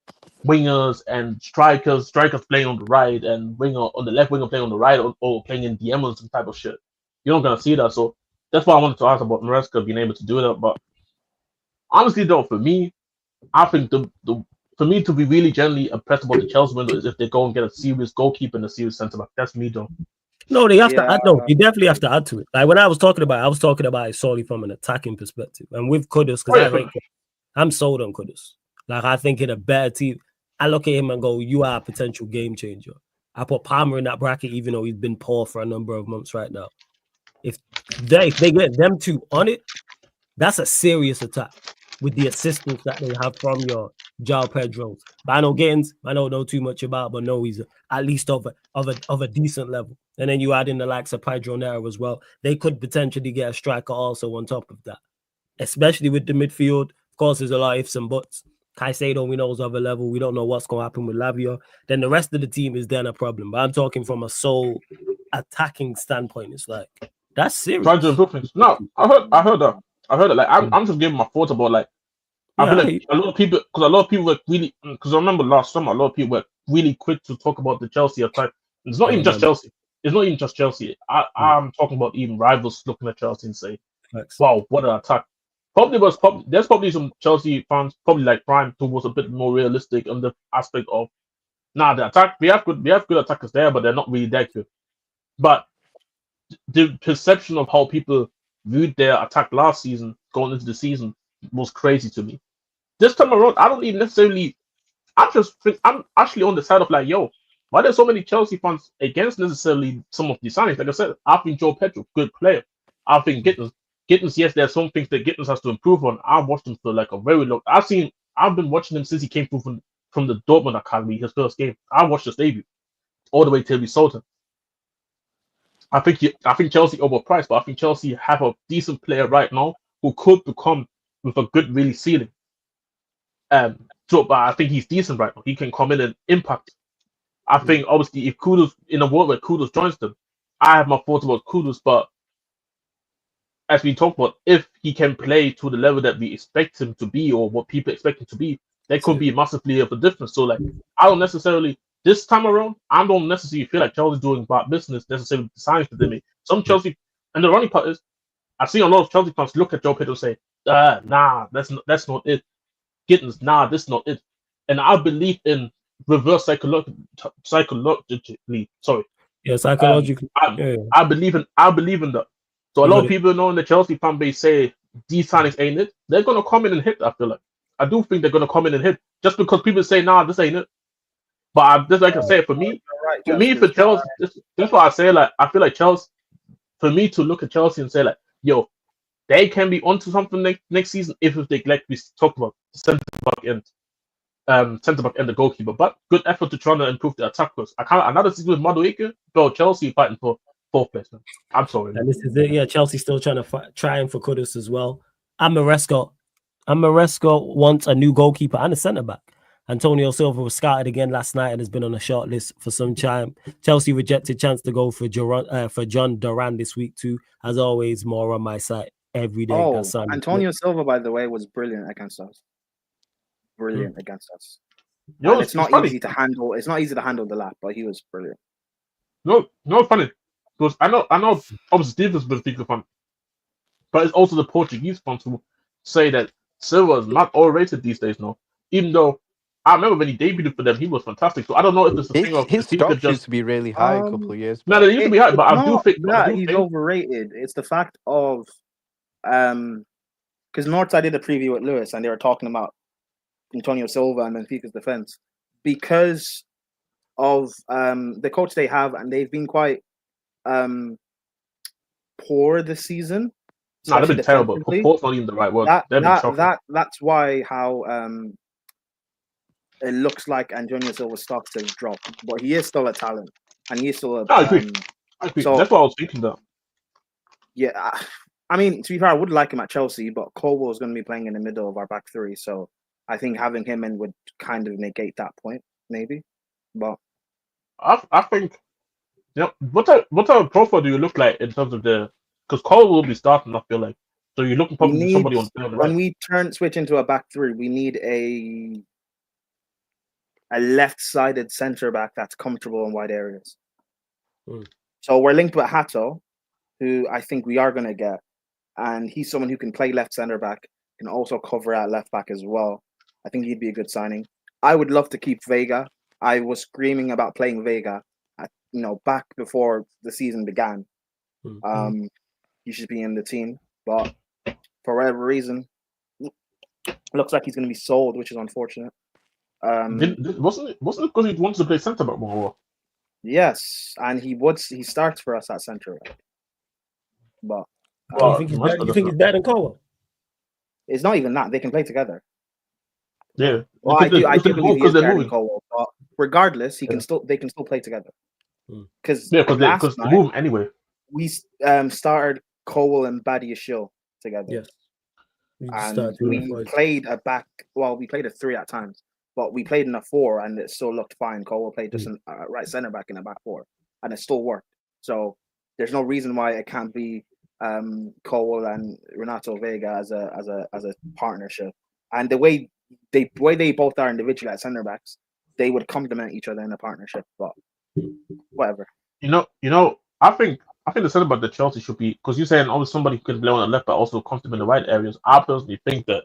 wingers and strikers playing on the right and winger on the left winger playing on the right or playing in DM or some type of shit. You're not gonna see that. So that's why I wanted to ask about Maresca being able to do that. But honestly though, for me, I think the for me to be really generally impressed about the Chelsea window is if they go and get a serious goalkeeper and a serious centre back. That's me though. No, they have to Yeah. add. No, you definitely have to add to it. Like when I was talking about it solely from an attacking perspective. And with Kudus, because I'm sold on Kudus. Like I think in a better team, I look at him and go, "You are a potential game changer." I put Palmer in that bracket, even though he's been poor for a number of months right now. If they get them two on it, that's a serious attack with the assistance that they have from your JOAO Pedros. But I know Gittins, I don't know too much about, but know he's at least of a decent level. And then you add in the likes of Pedro Nero as well. They could potentially get a striker also on top of that, especially with the midfield. Of course, there's a lot of ifs and buts. Caicedo, we know, is of a level. We don't know what's going to happen with Lavia. Then the rest of the team is then a problem. But I'm talking from a sole attacking standpoint. It's like, that's serious. Trying to improve things. No, I heard that. Like I'm just giving my thoughts about like I feel like a lot of people were really because I remember last summer a lot of people were really quick to talk about the Chelsea attack. It's not even just Chelsea. It's not even just Chelsea. I'm talking about even rivals looking at Chelsea and say, "Wow, what an attack!" There's probably some Chelsea fans probably like Prime who was a bit more realistic on the aspect of the attack. We have good attackers there, but they're not really that good. But the perception of how people viewed their attack last season going into the season was crazy to me. This time around, I don't even necessarily. I just think I'm actually on the side of like, yo, why there's so many Chelsea fans against necessarily some of the signings? Like I said, I think Joe Pedro, good player. I think Gittins, yes, there's some things that Gittins has to improve on. I've watched him for like a very long. I've been watching him since he came through from the Dortmund academy, his first game. I watched his debut all the way till we sold him. I think Chelsea overpriced, but I think Chelsea have a decent player right now who could become with a good really ceiling. But I think he's decent right now. He can come in and impact. I think obviously if Kudus in a world where Kudus joins them, I have my thoughts about Kudus, but as we talked about, if he can play to the level that we expect him to be or what people expect him to be, there could be massively of a difference. So like I don't necessarily this time around, I don't necessarily feel like Chelsea's doing bad business necessarily with the signs that they make. Some Chelsea and the running part is I've seen a lot of Chelsea fans look at Joe Pedro and say, nah, that's not it. Gittins, nah, this is not it. And I believe in reverse psychologically. Sorry. Yeah, psychologically. I believe in that. So a lot of people know in the Chelsea fan base say these signings ain't it. They're gonna come in and hit. I feel like I do think they're gonna come in and hit just because people say nah, this ain't it. But just like I say, for Chelsea, that's why I say like I feel like Chelsea. For me to look at Chelsea and say like, yo, they can be onto something next season if they like we talked about centre back and the goalkeeper. But good effort to try to improve the attackers. I can't another season with Madueke, bro. Chelsea fighting for fourth place. Man. I'm sorry. And this is it. Yeah, Chelsea still trying for Kudus as well. And Maresca wants a new goalkeeper and a centre back. Antonio Silva was scouted again last night and has been on a short list for some time. Chelsea rejected chance to go for John Duran this week too. As always, more on my site every day. Oh, Antonio Silva, by the way, was brilliant against us. Against us. It's not easy to handle. It's not easy to handle the lap, but he was brilliant. No, funny because I know. Obviously, Steven's been thinking fun, but it's also the Portuguese fans who say that Silva is not overrated these days. No, even though I remember when he debuted for them, he was fantastic. So I don't know if it's the thing of his stock used to be really high a couple of years back. No, they used to be high, but I do think he's overrated. It's the fact of because Northside did a preview with Lewis and they were talking about Antonio Silva and Benfica's defense because of the coach they have, and they've been quite poor this season. No, they've especially been terrible. defensively. Poor's not even the right word. They've been shocking. That's why how it looks like Antonio Silva's stocks have dropped, but he is still a talent, and he is still a. I agree. I agree. So, that's what I was thinking. That. Yeah, I mean, to be fair, I would like him at Chelsea, but Colwell is going to be playing in the middle of our back three, so I think having him in would kind of negate that point, maybe. But I think, what type of profile do you look like in terms of because Colwell will be starting. I feel like so you're looking probably for somebody on the right. When we switch into a back three, we need a left-sided centre back that's comfortable in wide areas. So we're linked with Hato, who I think we are going to get. And he's someone who can play left centre back, can also cover at left back as well. I think he'd be a good signing. I would love to keep Vega. I was screaming about playing Vega, back before the season began. He should be in the team, but for whatever reason, looks like he's going to be sold, which is unfortunate. Wasn't it because he wanted to play centre back more? Yes, and he starts for us at centre back. But you think he's better than Colwell? It's not even that. They can play together. Yeah. Well, I do believe he's better than Colwell, but regardless, they can still play together. Because they move anyway. We started Colwell and Badiashile together. Yes. And we played a back. Well, we played a 3 at times, but we played in a 4, and it still looked fine. Colwell played just a right centre back in a back 4, and it still worked. So there's no reason why it can't be Colwell and Renato Vega as a partnership. And the way they both are individually at centre backs, they would complement each other in a partnership. But whatever. I think the centre back that Chelsea should be, because you're saying always somebody who can play on the left but also complement the right areas. I personally think that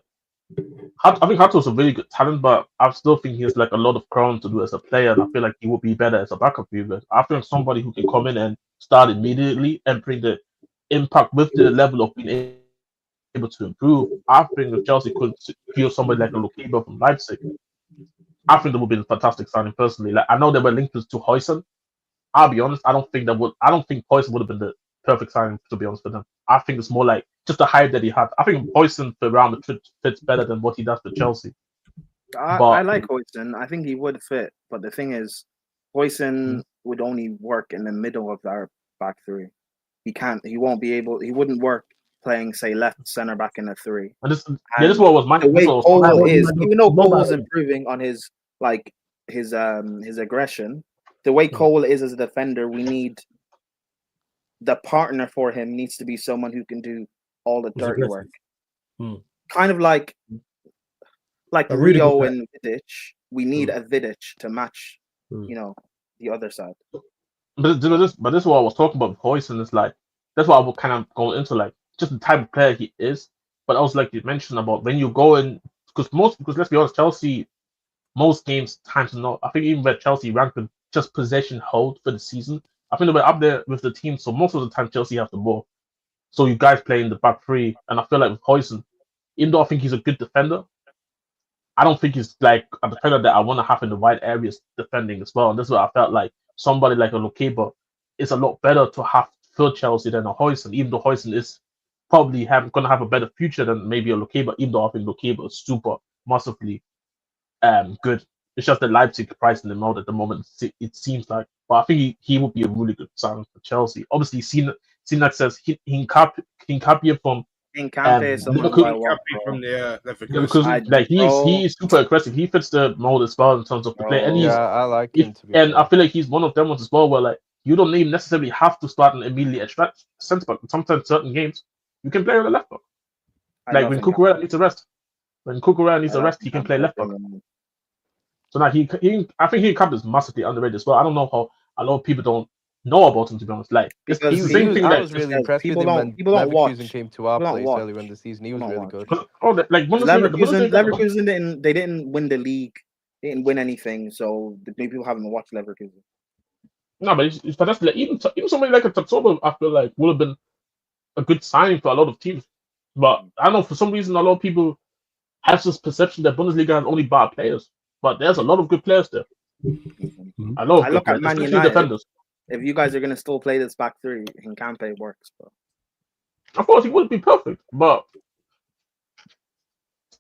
I think Hato's a really good talent, but I still think he has like a lot of ground to do as a player, and I feel like he would be better as a backup viewer. I think somebody who can come in and start immediately and bring the impact with the level of being able to improve. I think if Chelsea could secure somebody like a Lukiba from Leipzig, I think that would be a fantastic signing personally. Like I know they were linked to Huijsen. I'll be honest, I don't think Huijsen would have been the perfect signing, to be honest, for them. I think it's more like just the hype that he had. I think Huijsen for Real Madrid fits better than what he does for Chelsea. I like Huijsen. I think he would fit, but the thing is, Huijsen would only work in the middle of our back 3. He wouldn't work playing, say, left centre back in a 3. This is what was my. The way Cole is, even though Cole was improving on his aggression, the way Cole is as a defender, we need the partner for him needs to be someone who can do all the dirty work. Kind of like Rio and Vidic. We need a Vidic to match, the other side. But this is what I was talking about with Huijsen. Is like that's what I was kind of going into, like just the type of player he is. But also like you mentioned about when you go in, because let's be honest, Chelsea most games times not. I think even where Chelsea ranked with just possession hold for the season, I think they were up there with the team. So most of the time Chelsea have the ball. So you guys play in the back 3, and I feel like with Huijsen, even though I think he's a good defender, I don't think he's like a defender that I want to have in the wide areas defending as well. And this is what I felt like somebody like a Lukiba is a lot better to have for Chelsea than a Huijsen, even though Huijsen is probably going to have a better future than maybe a Lukiba, even though I think Lukiba is super massively good. It's just that Leipzig pricing him out at the moment, it seems like. But I think he would be a really good signing for Chelsea. Obviously, Sinak says Hincapie from from the because like he's super aggressive. He fits the mold as well in terms of the play, and I like him to be and fair. I feel like he's one of them ones as well where like you don't even necessarily have to start and immediately extract centre back. Sometimes certain games you can play on the left back. Like when Cucurella needs a rest, he can play left back. So now I think Hincapie is massively underrated as well. I don't know how a lot of people don't know about him, to be honest. Like it's the same thing. I was really impressed with him when Leverkusen came to our place earlier in the season. He was really good. Leverkusen didn't win the league. They didn't win anything, so maybe people haven't watched Leverkusen. No, but it's fantastic. Like, even somebody like a Tatsoba, I feel like would have been a good signing for a lot of teams. But I don't know, for some reason, a lot of people have this perception that Bundesliga has only bad players. But there's a lot of good players there. I look at Man United. Defenders. If you guys are going to still play this back 3, Hincapie works, bro. Of course, he wouldn't be perfect, but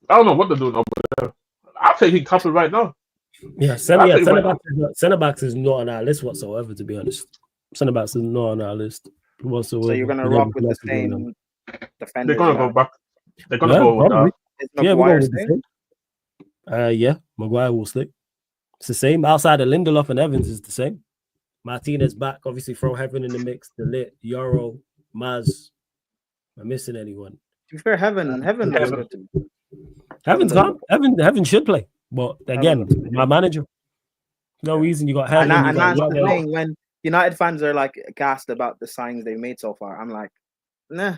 I don't know what they're doing over there. I'll take him couple right now. Yeah, centre backs is not on our list whatsoever. To be honest, centre backs is not on our list whatsoever. So you're gonna rock with the same defenders. They're gonna go back. They're gonna Yeah, go with probably. that. Yeah, we're going with Maguire the same. Yeah, Maguire will stick. It's the same. Outside of Lindelof and Evans is the same. Martinez back. Obviously, throw Heaven in the mix. The Lit, JOAO, Maz. Am I missing anyone? To be fair, Heaven was good to me. Heaven's gone. Heaven should play. But again, my manager. No reason you got Heaven. And that's the thing. When United fans are like gassed about the signings they've made so far, I'm like, nah.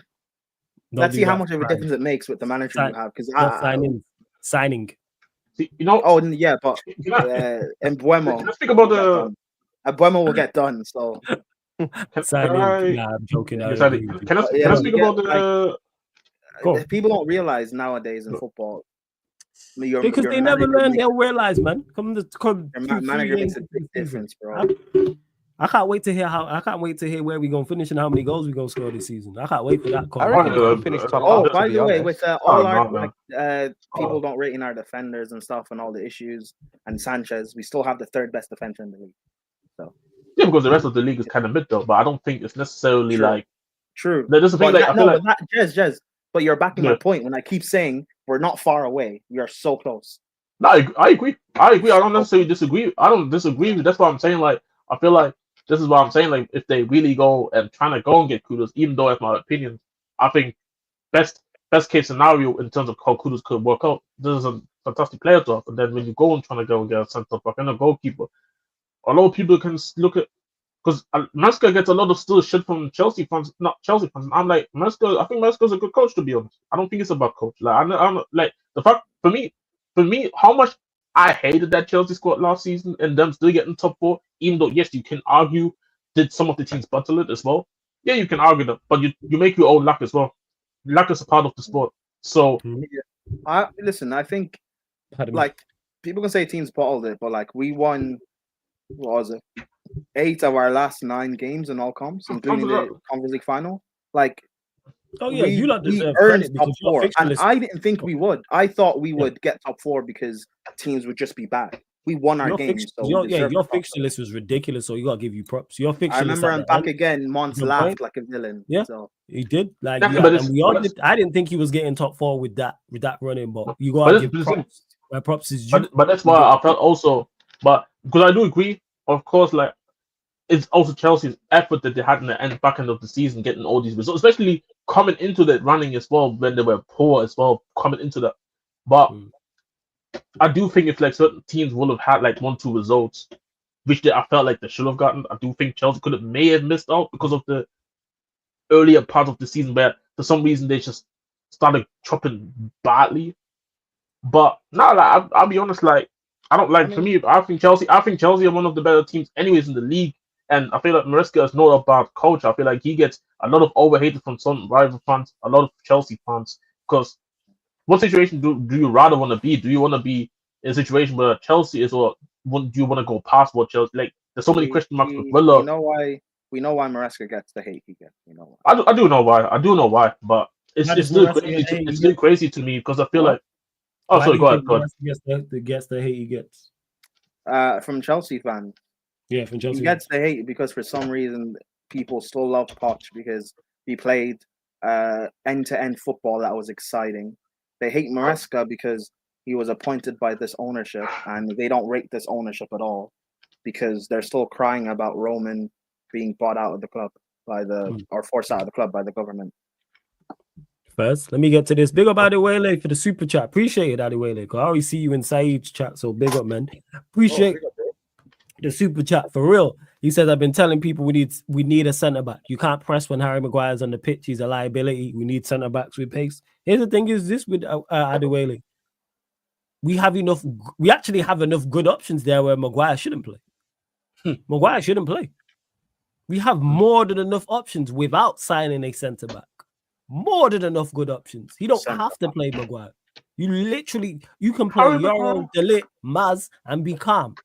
Let's see how much of a difference it makes with the manager you have. Because signing. See, you know. Oh yeah, but Mbuemo. Let's speak about the. Mbuemo will get done. So. Signing. I'm joking. Can I speak about the? People don't realize nowadays in football. Because they never learn, they'll realize, man. Your manager makes a big difference, bro. I can't wait to hear where we're gonna finish and how many goals we're gonna score this season. I can't wait for that call. I reckon we'll finish top half, by the way, with all our people Oh. don't rate in our defenders and stuff and all the issues and Sanchez, we still have the third best defender in the league. So yeah, because the rest of the league is kind of mid though, but I don't think it's necessarily true. There's a thing Jez, but you're backing my point when I keep saying we're not far away. We are so close. No, I agree. I don't necessarily disagree. I don't disagree. That's what I'm saying. Like, I feel like this is what I'm saying. Like, if they really go and trying to go and get Kudus, even though that's my opinion, I think best case scenario in terms of how Kudus could work out. This is a fantastic player to have. And then when you go and trying to go and get a centre back and a goalkeeper, a lot of people can look at because Maresca gets a lot of still shit from Chelsea fans, not Chelsea fans. I'm like, Maresca, I think Maresca's a good coach, to be honest. I don't think it's about coach. Like, I'm like the fact for me, how much I hated that Chelsea squad last season and them still getting top 4, even though yes, you can argue did some of the teams battle it as well. Yeah, you can argue that, but you make your own luck as well. Luck is a part of the sport. So listen, I think like people can say teams bottled it, but like we won, what was it? 8 of our last 9 games in all comps, including the Conference League final. Like, we earned top 4, and I didn't think we would. I thought we would get top 4 because teams would just be bad. We won our games. Your fixture list was ridiculous, so you gotta give you props. Your fixture list. I remember back again. Mons laughed like a villain. Yeah, so. he did. Like, I didn't think he was getting top 4 with that running, but you gotta give props. Where props is due. But that's why I felt also. But because I do agree, of course, like. It's also Chelsea's effort that they had in the back end of the season, getting all these results, especially coming into that running as well when they were poor as well, coming into that. But I do think if like certain teams would have had like 1-2 results, which I felt like they should have gotten, I do think Chelsea may have missed out because of the earlier part of the season where for some reason they just started chopping badly. But now, like I'll be honest, like I don't like for me. I think Chelsea are one of the better teams, anyways, in the league. And I feel like Maresca is not a bad coach. I feel like he gets a lot of overhated from some rival fans, a lot of Chelsea fans. Because what situation do you rather want to be? Do you want to be in a situation where Chelsea is, or do you want to go past what Chelsea? Like, there's so many question marks with Villa. We know why Maresca gets the hate he gets. You know why. I do know why. I do know why. But it's still crazy. It's still crazy to me because I feel like. Oh, sorry. Go ahead. Gets the hate he gets. From Chelsea fans. Yeah, from Chelsea. He gets the hate because for some reason people still love Poch because he played end-to-end football that was exciting. They hate Maresca because he was appointed by this ownership and they don't rate this ownership at all because they're still crying about Roman being bought out of the club or forced out of the club by the government. First, let me get to this. Big up Adewale for the super chat. Appreciate it, Adewale. I always see you in Saeed's chat, so big up, man. Appreciate the super chat for real. He says, I've been telling people we need a centre back. You can't press when Harry Maguire's on the pitch. He's a liability. We need centre backs with pace. Here's the thing: is this with Adewale? We actually have enough good options there where Maguire shouldn't play. Maguire shouldn't play. We have more than enough options without signing a centre back. More than enough good options. You don't have to play Maguire. You can play JOAO, Delete, Maz, and be calm.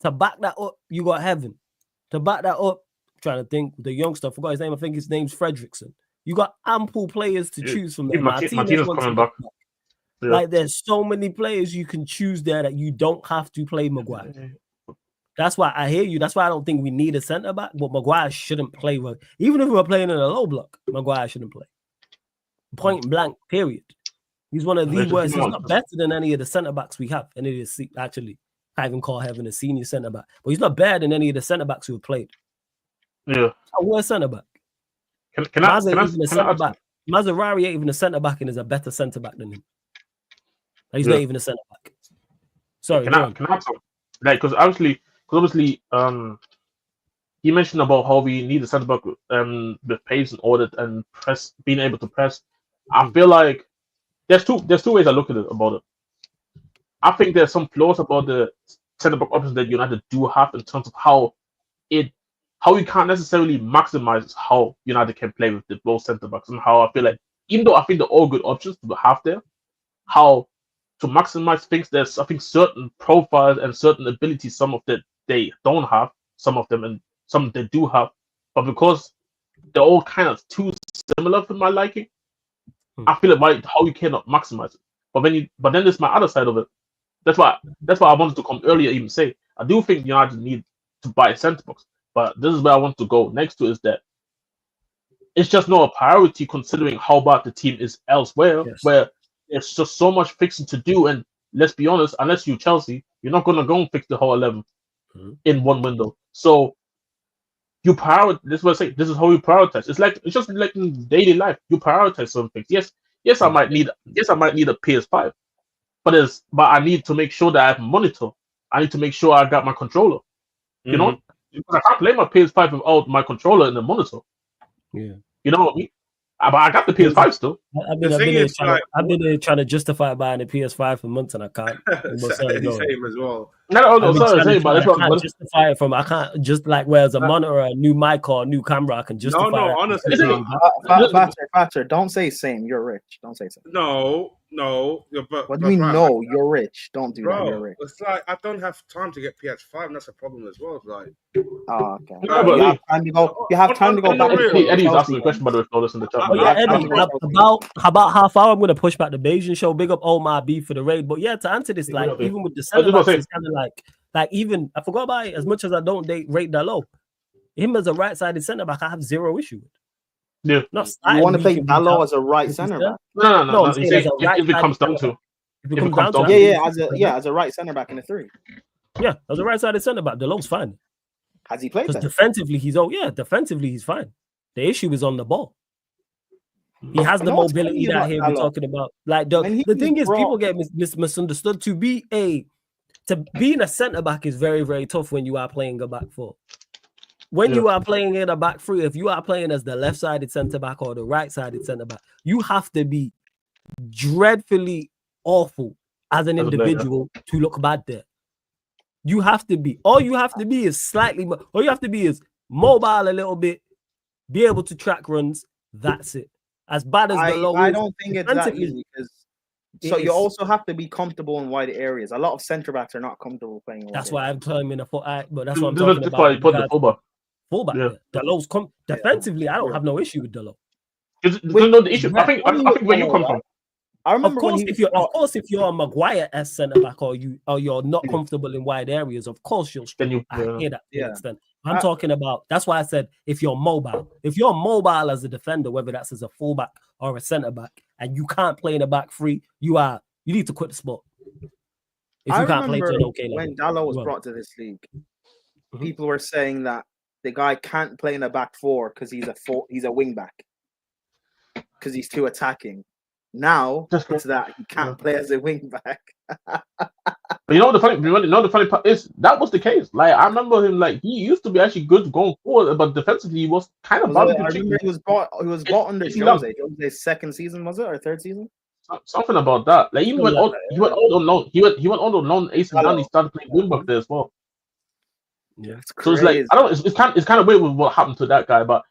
To back that up, you got Heaven. To back that up, I'm trying to think, the youngster, I forgot his name. I think his name's Fredrickson. You got ample players to choose from there. Martinez wants coming to back. get back. Yeah. Like there's so many players you can choose there that you don't have to play Maguire. That's why I hear you. That's why I don't think we need a centre back. But Maguire shouldn't play with. Even if we're playing in a low block, Maguire shouldn't play. Point blank. Period. He's one of the worst. He's not better than any of the centre backs we have. And it is actually, I even call Heaven a senior centre back. But he's not better than any of the centre backs who have played. Yeah. A worse centre back. Can I Maserati ain't even a centre back and is a better centre back than him. He's not even a centre back. Sorry. Can I talk? Like, because obviously, you mentioned about how we need a centre back with pace and order and press, being able to press. I feel like there's two ways I look at it about it. I think there's some flaws about the centre back options that United do have in terms of how we can't necessarily maximize how United can play with the both centre backs, and how I feel like, even though I think they're all good options to have there, how to maximize things, there's I think certain profiles and certain abilities, some of that they don't have, some of them, and some they do have, but because they're all kind of too similar for my liking, I feel like how you cannot maximize it. But then there's my other side of it. That's why I wanted to come earlier, even say I do think United need to buy centre backs. But this is where I want to go next to, is that it's just not a priority considering how bad the team is elsewhere, where there's just so much fixing to do. And let's be honest, unless you're Chelsea, you're not going to go and fix the whole 11 in one window. So you prioritize. This is what I say. This is how you prioritize. It's just like in daily life. You prioritize some things. Yes, I might need a PS5, but I need to make sure that I have a monitor. I need to make sure I got my controller. You know, because I can't play my PS5 without my controller and the monitor. Yeah, you know what I mean. But I got the PS5 still. I've been trying to justify buying a PS5 for months and I can't. Same as well. I can't justify it from. I can't just like whereas a monitor, a new mic, or a new camera. I can justify. No, honestly, Faster. Don't say same. You're rich. Don't say same. No. What do you mean? No, you're rich. Don't do that. You're rich. It's like I don't have time to get PS5, and that's a problem as well. It's like, okay. You have time to go back. Eddie's asking a question, by the way, for us in the chat. Eddie, about half hour, I'm gonna push back the Bayesian show. Big up Omar B for the raid. But yeah, to answer this, like even with the centre backs, it's kind of like even I forgot about it. As much as I don't rate Dalot, him as a right-sided centre back, I have zero issue with. Yeah, you want to play Dalot as a right centre back? No. If it comes down to, as a right centre back in the 3. Yeah, as a right-sided centre back, Dalot's fine. Has he played? Because defensively, he's fine. The issue is on the ball. He has the mobility that here we're talking about. Like the thing is, people get misunderstood. Being a centre back is very, very tough when you are playing a back 4. When you are playing in a back 3, if you are playing as the left-sided centre back or the right-sided centre back, you have to be dreadfully awful as an individual to look bad there. You have to be. All you have to be is mobile a little bit, be able to track runs. That's it. As bad as the low. I don't think it's that easy because. So you also have to be comfortable in wide areas. A lot of centre backs are not comfortable playing. That's why I'm telling him in a foot. But that's what I'm talking about. That's why you put the fullback. Yeah. Dalot's defensively. I don't have no issue with Dalot. The issue. I think where you come from. I remember if you're a Maguire as centre back or you're not comfortable in wide areas, of course you'll struggle. I hear that to an extent. I'm talking about. That's why I said if you're mobile as a defender, whether that's as a fullback or a centre back, and you can't play in a back 3, you need to quit the sport. If you can't play to an okay level. When Dalot was brought to this league, people were saying that the guy can't play in a back 4 because he's a wing back because he's too attacking. Now it's that he can't play as a wing back. But the funny part is that was the case. Like I remember him, like he used to be actually good going forward, but defensively he was kind of bad. I remember he was bought under Jose. Jose's second season, was it, or third season? Something about that. Like he went on loan. He went on the loan. AC Milan. He started playing wing back there as well. Yeah, so it's like I don't. It's kind of weird with what happened to that guy, but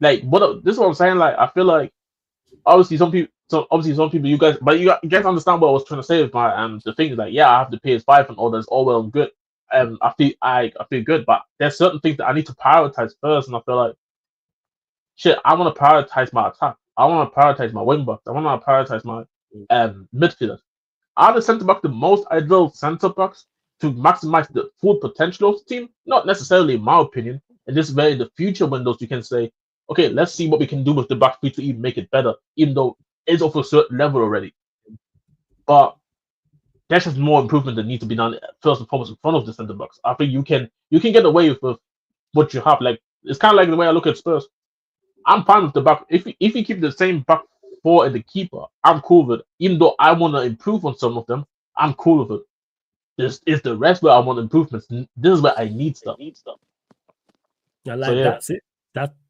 like this is what I'm saying. Like I feel like obviously some people you guys understand what I was trying to say with my the thing is like I have the PS5 and all that's all well and good. I feel good, but there's certain things that I need to prioritize first, and I feel like shit, I want to prioritize my attack. I want to prioritize my wing backs. I want to prioritize my midfielders. Are the centre back the most ideal centre backs to maximize the full potential of the team? Not necessarily, in my opinion. And this is where in the future windows you can say, okay, let's see what we can do with the back three to even make it better, even though it's of a certain level already. But there's just more improvement that needs to be done first and foremost in front of the centre backs. I think you can get away with what you have. Like, it's kind of like the way I look at Spurs. I'm fine with the back. If you keep the same back four and the keeper, I'm cool with it. Even though I want to improve on some of them, I'm cool with it. This is the rest where I want improvements. This is where I need stuff. Yeah, like that's it.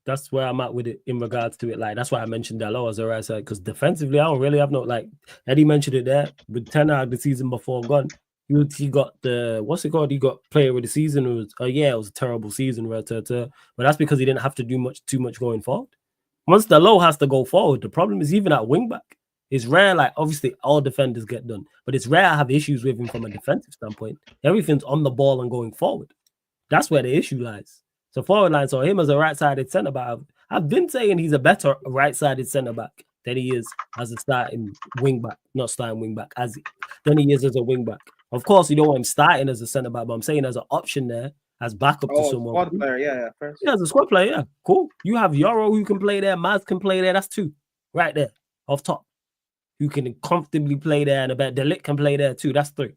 That's where I'm at with it in regards to it. Like, that's why I mentioned Dalot as a right side, because defensively, I don't really have no, like Eddie mentioned it there. With Ten Hag the season before gone, he got the what's it called? He got player of the season. It was a terrible season, but that's because he didn't have to do too much going forward. Once Dalot has to go forward, the problem is even at wing back. It's rare, like obviously all defenders get done, but it's rare I have issues with him from a defensive standpoint. Everything's on the ball and going forward. That's where the issue lies. So forward line, so him as a right-sided centre-back, I've been saying he's a better right-sided centre-back than he is as a starting wing-back, not starting wing-back, than he is as a wing-back. Of course, you don't want him starting as a centre-back, but I'm saying as an option there, as backup to someone. Squad player, yeah. First. Yeah, as a squad player, yeah, cool. You have JOAO who can play there, Maz can play there, that's two, right there, off top. Who can comfortably play there, and I bet De Ligt can play there too, that's three.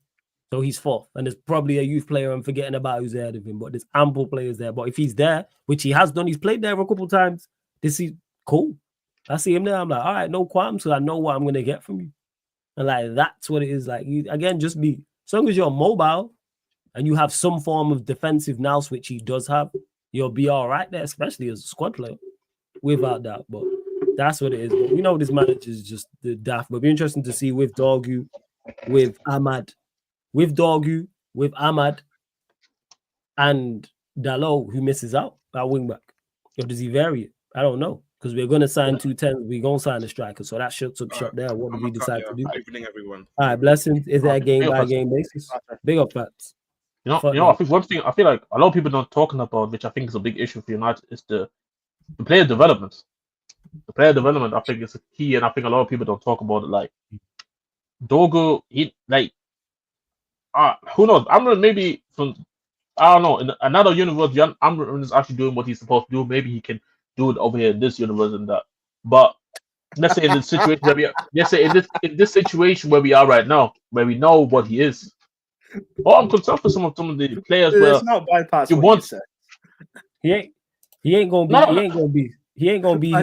So he's fourth, and there's probably a youth player I'm forgetting about who's ahead of him, but there's ample players there. But if he's there, which he has done, he's played there a couple times. This is cool. I see him there. I'm like, all right, no qualms, because I know what I'm gonna get from you. And like that's what it is. Like just be as long as you're mobile and you have some form of defensive nous, which he does have, you'll be all right there, especially as a squad player, without that. But that's what it is. But this manager is just the daft. But it'll be interesting to see with Dorgu, with Ahmad. With Dorgu, with Ahmad, and Dalot, who misses out at wingback. Or does he vary it? I don't know. Because we're going to sign 210s. We're going to sign a striker. So that shuts up shop there. What do we decide to do? Good evening, everyone. All right, blessings. Is that game-by-game basis? Big up facts. I think one thing I feel like a lot of people are not talking about, which I think is a big issue for United, is the player development. The player development, I think, is a key, and I think a lot of people don't talk about it. Like, Dorgu, who knows? Amran maybe I don't know, in another universe, Amran is actually doing what he's supposed to do. Maybe he can do it over here in this universe and that. But let's say in this situation where we are, in this situation where we are right now, where we know what he is. Oh, I'm concerned for some of the players where it's not bypass you what want. You said. He ain't gonna be.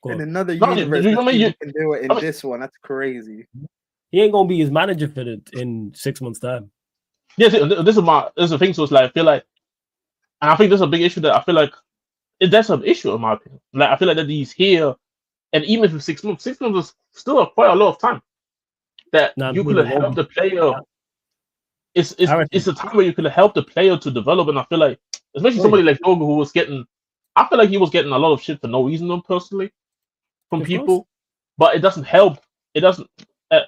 In another universe, you can do it in this one. That's crazy. He ain't gonna be his manager for in 6 months' time. Yes, this is the thing. So it's like I feel like, and I think there's a big issue that I feel like that's an issue in my opinion. Like I feel like that he's here, and even for 6 months, 6 months is still quite a lot of time. That you could have helped the player. It's a time where you could have helped the player to develop, and I feel like, especially somebody like Dorgu who was getting, I feel like he was getting a lot of shit for no reason, personally, from people, but it doesn't help. It doesn't.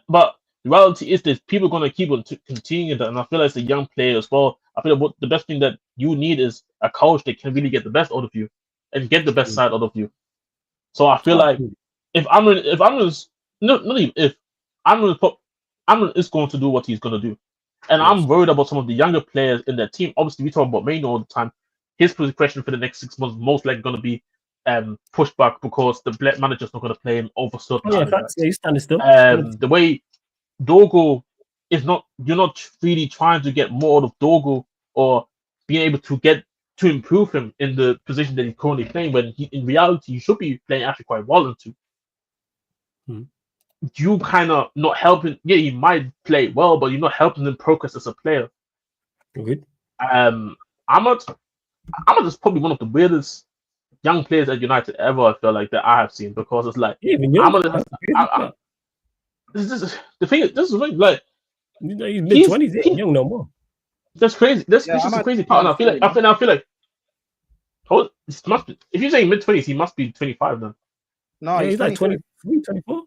But the reality is that people are going to keep on continuing that, and I feel like it's a young player as well. I feel like the best thing that you need is a coach that can really get the best out of you and get the best side out of you. So I feel like if Amran is going to do what he's going to do, and I'm worried about some of the younger players in that team. Obviously, we talk about Maino all the time. His progression for the next 6 months most likely going to be pushed back because the manager's not going to play him over certain. He's standing still. The way Dorgu is you're not really trying to get more out of Dorgu or being able to improve him in the position that he's currently playing, when in reality you should be playing actually quite well into. You kind of not helping. Yeah, he might play well, but you're not helping him progress as a player. Good. Ahmad is probably one of the weirdest young players at United ever. I feel like that I have seen, because it's like even young. This is the thing. This is really, like he's mid-20s. He ain't young no more. That's crazy. This is a crazy part. And I feel like. If you're saying mid-20s, he must be 25 then. No, he's like 23, 24.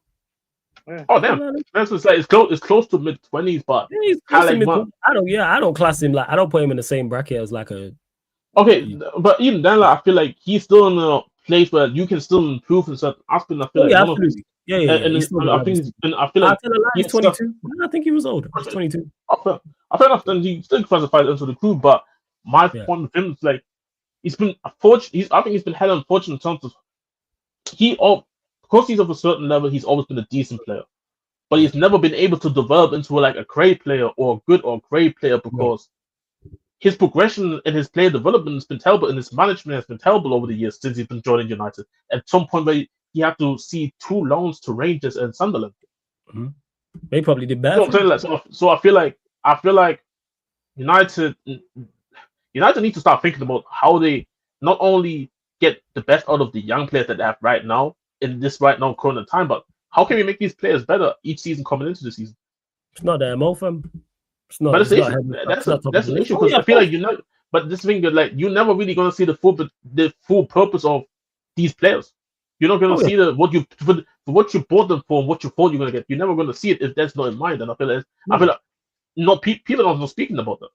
Yeah. Oh damn! That's like it's close to mid-20s, but he's close to I don't class him I don't put him in the same bracket as like a. Okay, but even then, like, I feel like he's still in a place where you can still improve in certain aspects. I feel like yeah, one of his, absolutely. Yeah. He's still and I think, and I feel I'll like tell a lie, he's he's stuff. 22. I think he was older. He's 22. I feel enough. Then he still classified into the crew, but my Yeah. point with him is like he's been unfortunate. I think he's been held unfortunate in terms of because he's of a certain level. He's always been a decent player, but he's never been able to develop into like a great player or a good or great player because his progression and his player development has been terrible, and his management has been terrible over the years since he's been joining United. At some point, where he had to see 2 loans to Rangers and Sunderland. They probably did better. You know what I'm saying? Like, so I feel like United need to start thinking about how they not only get the best out of the young players that they have right now in this current time, but how can we make these players better each season coming into the season? It's not the MO fam. It's not. But It's not that's an issue because I feel like but this thing like you're never really gonna see the full purpose of these players. You're not gonna see what you bought them for and what you thought you're gonna get. You're never gonna see it if that's not in mind. And I feel like people are not speaking about that.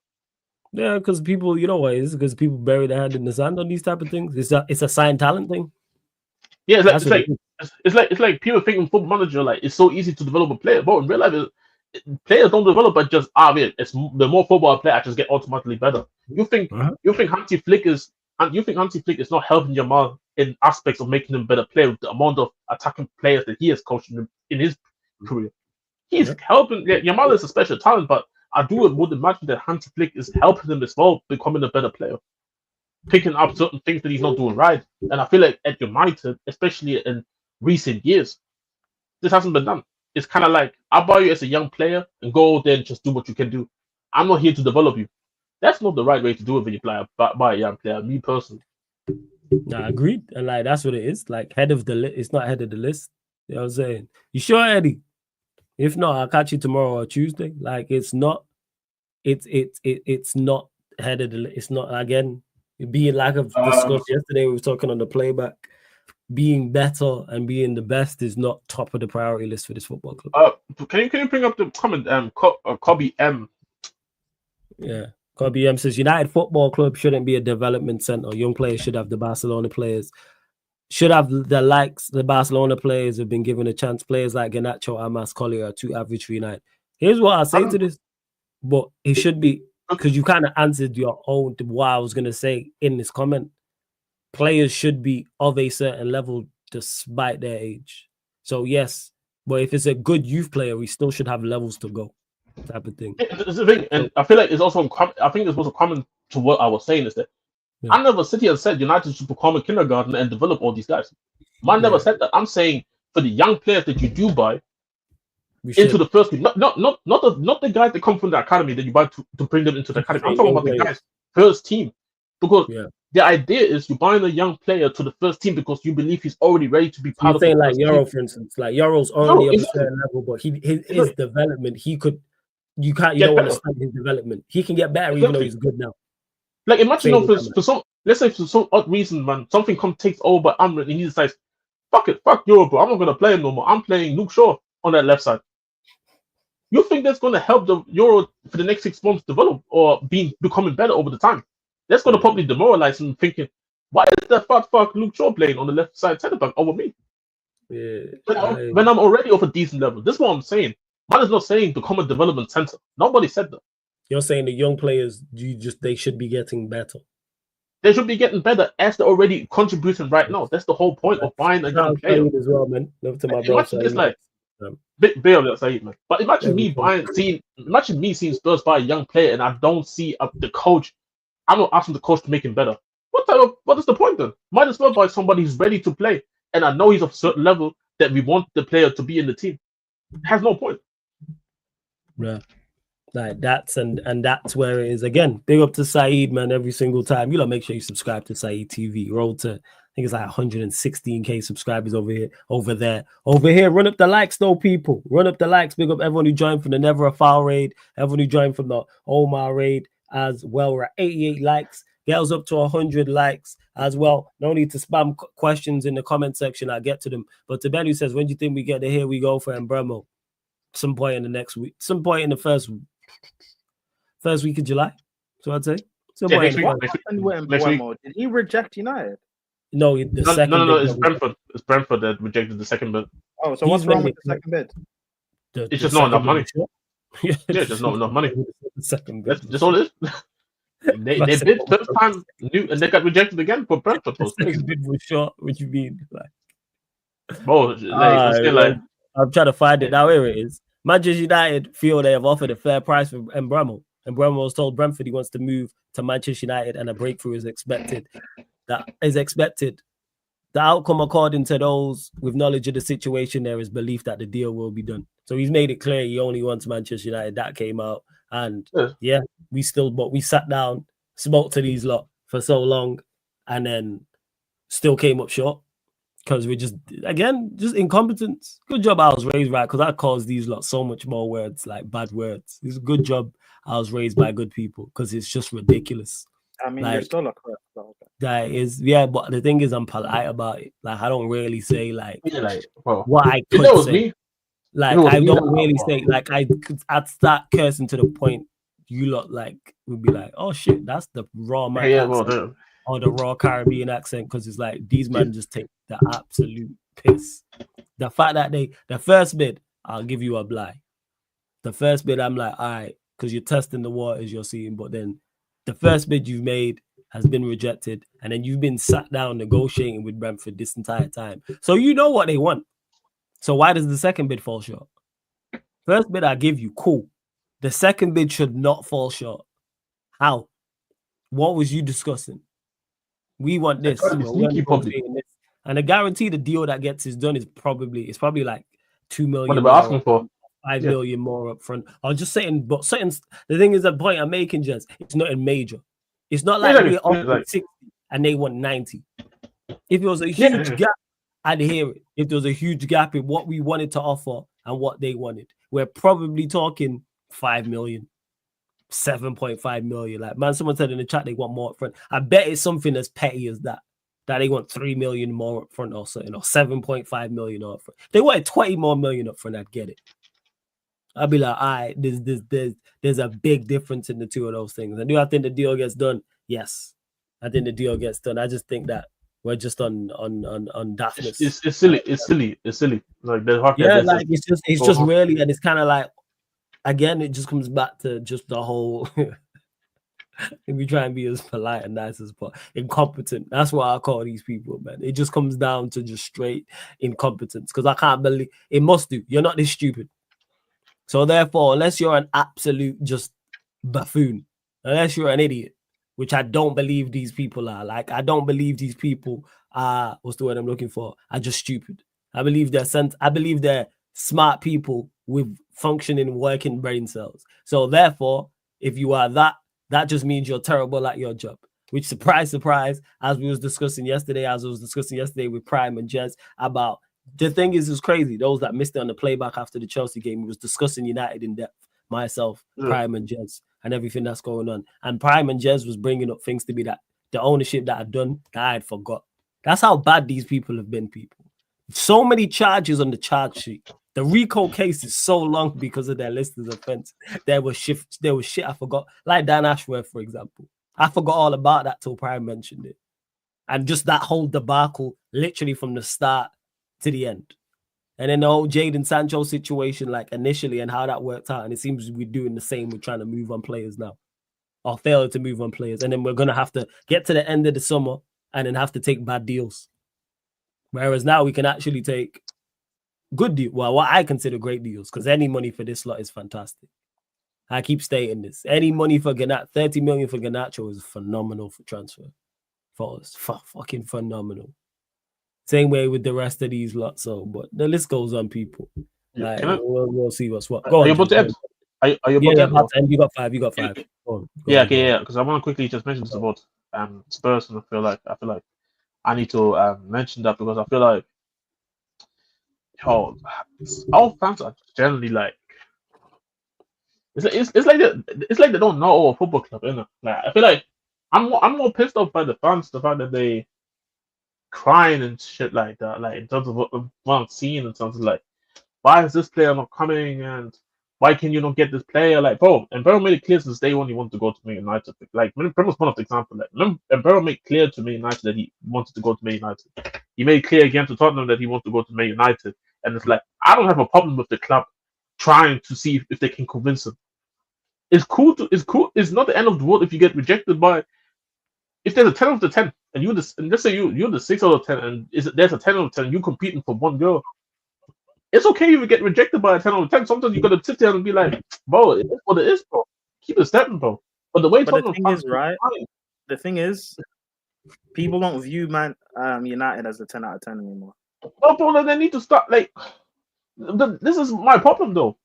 Yeah, because people, you know why? It's because people bury their hand in the sand on these type of things. It's a signed talent thing. Yeah, it's like people thinking Football Manager like it's so easy to develop a player, but in real life, players don't develop by just the more football I play, I just get automatically better. You think Hansi Flick is not helping Yamal in aspects of making him better player with the amount of attacking players that he has coached in his career. He's helping. Yamal is a special talent, but I would imagine that Hansi Flick is helping him as well, becoming a better player, picking up certain things that he's not doing right. And I feel like at United, especially in recent years, this hasn't been done. It's kind of like I buy you as a young player and go there and just do what you can do. I'm not here to develop you. That's not the right way to do it when you buy a young player. Me personally. Nah, agreed. And like that's what it is. Like head of the list. It's not head of the list. You know what I'm saying? You sure, Eddie? If not, I'll catch you tomorrow or Tuesday. Like it's not. It's not head of the list. It's not again. Being like I've discussed yesterday, we were talking on the playback. Being better and being the best is not top of the priority list for this football club. Can you bring up the comment? Kobe M. Yeah, Kobe M says United Football Club shouldn't be a development center. Young players should have the Barcelona players. Should have the likes. The Barcelona players have been given a chance. Players like Garnacho, Amas, Collier are too average for United. Here's what I say to this, but it should be because you kind of answered your own what I was gonna say in this comment. Players should be of a certain level despite their age. So yes, but if it's a good youth player, we still should have levels to go, type of thing. It's the thing, and I feel like it's also. I think it's also common to what I was saying is that I never sit here and said United should become a kindergarten and develop all these guys. I never said that. I'm saying for the young players that you do buy into the first team, not the guys that come from the academy that you buy to bring them into the academy. I'm talking about the guys first team because. The idea is you're buying a young player to the first team because you believe he's already ready to be part of the like JOAO, for instance. Like JOAO's already at a certain level, but his development, you don't want to stunt his development. He can get better even though he's good now. Like imagine for some, let's say for some odd reason, man, something takes over Amrit and he decides, fuck Euro, bro. I'm not gonna play him no more. I'm playing Luke Shaw on that left side. You think that's gonna help the Euro for the next 6 months develop or becoming better over the time? That's going to probably demoralize him thinking, why is that fuck Luke Shaw playing on the left side center back over me? Yeah, when I'm already of a decent level. This is what I'm saying. Man is not saying become a development center. Nobody said that. You're saying the young players, they should be getting better. They should be getting better as they're already contributing right now. That's the whole point of buying a young player. As well, man. Love to my bro. It's like bit of Saeed, man. But imagine me seeing Spurs buy a young player and I don't see the coach. I'm not asking the coach to make him better. What is the point then? Might as well buy somebody who's ready to play. And I know he's of a certain level that we want the player to be in the team. It has no point. Yeah. Like that's that's where it is. Again, big up to Saeed, man, every single time. You know, make sure you subscribe to Saeed TV. Roll to, I think it's like 116k subscribers over there. Run up the likes, though, people. Run up the likes. Big up everyone who joined from the Never a Foul raid, everyone who joined from the Omar raid. As well, we're at 88 likes. Girls up to 100 likes as well. No need to spam questions in the comment section. I'll get to them. But to Ben who says, when do you think we get the Here We Go for Embremo? Some point in the next week. Some point in the first week of July. So I'd say. What happened with Embremo? Did he reject United? No, the No, second no, no, bid it's Brentford. It's Brentford that rejected the second bid. Oh, so He's what's wrong made with it the second bid? the It's just second not enough bid money. was short. Yeah, Yeah, just not enough money. The second That's bid was just all short. it is. They That's bid it. first time new and they got rejected again for Brentford. The Was crazy. second bid was short. What you mean? Like, Bro, like I'm saying, like I'm trying to find it now. Here it is. Manchester United feel they have offered a fair price for Mbeumo. And Mbeumo was told Brentford he wants to move to Manchester United and a breakthrough is expected. That is expected. The outcome, according to those with knowledge of the situation, there is belief that the deal will be done. So he's made it clear he only wants Manchester United. That came out. And yeah, we sat down, spoke to these lot for so long, and then still came up short. Because we're just incompetence. Good job I was raised right, because I caused these lot so much more words, like bad words. It's a good job I was raised by good people, because it's just ridiculous. I mean, Like, you're still a correct. That is, yeah, but the thing is, I'm polite about it. Like, I don't really say like yeah, like bro. what I If could that was say. me, Like, I don't really say, like, I'd start cursing to the point you lot like would be like, oh shit, that's the raw man accent, bro, or the raw Caribbean accent, because it's like these men just take the absolute piss. The fact that the first bid, I'll give you a blind. The first bid, I'm like, all right, because you're testing the waters, you're seeing, but then the first bid you've made has been rejected, and then you've been sat down negotiating with Brentford this entire time. So you know what they want. So why does the second bid fall short? First bid I give you, cool. The second bid should not fall short. How? What was you discussing? We want this. It's gotta be sneaky, probably. This. And I guarantee the deal that gets is done is probably like 2 million. What they were asking for? 5 million more up front. I was just saying, but certain the thing is, the point I'm making, just it's not in major. It's not like we're offering 60 and they want 90. If it was a huge gap, I'd hear it. If there was a huge gap in what we wanted to offer and what they wanted, we're probably talking 5 million, 7.5 million. Like, man, someone said in the chat they want more up front. I bet it's something as petty as that they want 3 million more up front or something, or 7.5 million up front. They wanted 20 more million up front, I'd get it. I'd be like, all right, there's a big difference in the two of those things. And do I think the deal gets done? Yes, I think the deal gets done. I just think that we're just on daftness. It's silly. Like it's just really, and it's kind of like, again, it just comes back to just the whole. We try and be as polite and nice as possible. Incompetent. That's what I call these people, man. It just comes down to just straight incompetence. Because I can't believe it must do. You're not this stupid. So therefore, unless you're an absolute just buffoon, unless you're an idiot, which I don't believe these people are. Like, I don't believe these people are, what's the word I'm looking for, are just stupid. I believe they're smart people with functioning, working brain cells. So therefore, if you are that just means you're terrible at your job. Which, surprise, surprise, as I was discussing yesterday with Prime and Jez about. The thing is crazy. Those that missed it on the playback after the Chelsea game, we was discussing United in depth. Myself, Prime and Jez, and everything that's going on. And Prime and Jez was bringing up things to be that the ownership that I'd done that I had forgot. That's how bad these people have been, people. So many charges on the charge sheet. The RICO case is so long because of their listed offense. There was shit I forgot. Like Dan Ashworth, for example. I forgot all about that till Prime mentioned it. And just that whole debacle, literally from the start to the end. And then the whole Jadon Sancho situation, like initially, and how that worked out. And it seems we're doing the same. We're trying to move on players now, or fail to move on players. And then we're going to have to get to the end of the summer and then have to take bad deals. Whereas now we can actually take good deals. Well, what I consider great deals, because any money for this lot is fantastic. I keep stating this. Any money for Garnacho, 30 million for Garnacho is phenomenal for transfer. For us, fucking phenomenal. Same way with the rest of these lots. So, but the list goes on, people. Like, we'll see what's what. Go on. Are you about to end? Are you about to end? You got five. Go on. Yeah. Because I want to quickly just mention this about Spurs, and I feel like I need to mention that because I feel like our fans are generally like it's like they don't know our football club, isn't it? Like, I feel like I'm more pissed off by the fans, the fact that they crying and shit like that, like in terms of what I'm seeing, in terms of like, why is this player not coming, and Why can you not get this player? Like, bro, and Barrow made it clear since day one he wanted to go to Man United. Like, Barrow was one of the example. Like, and Barrow made clear to Man United that he wanted to go to Man United. He made clear again to Tottenham that he wants to go to Man United. And it's like, I don't have a problem with the club trying to see if they can convince him. It's cool. It's not the end of the world if you get rejected by. If there's a 10 out of 10, and let's say you're the 6 out of 10, and there's a 10 out of 10, you competing for one girl. It's okay if you get rejected by a 10 out of 10. Sometimes you gotta sit there and be like, bro, it is what it is, bro. Keep it stepping, bro. But the way the thing is, right? The thing is, people don't view United as a 10 out of 10 anymore. No, bro, they need to start. Like, this is my problem, though.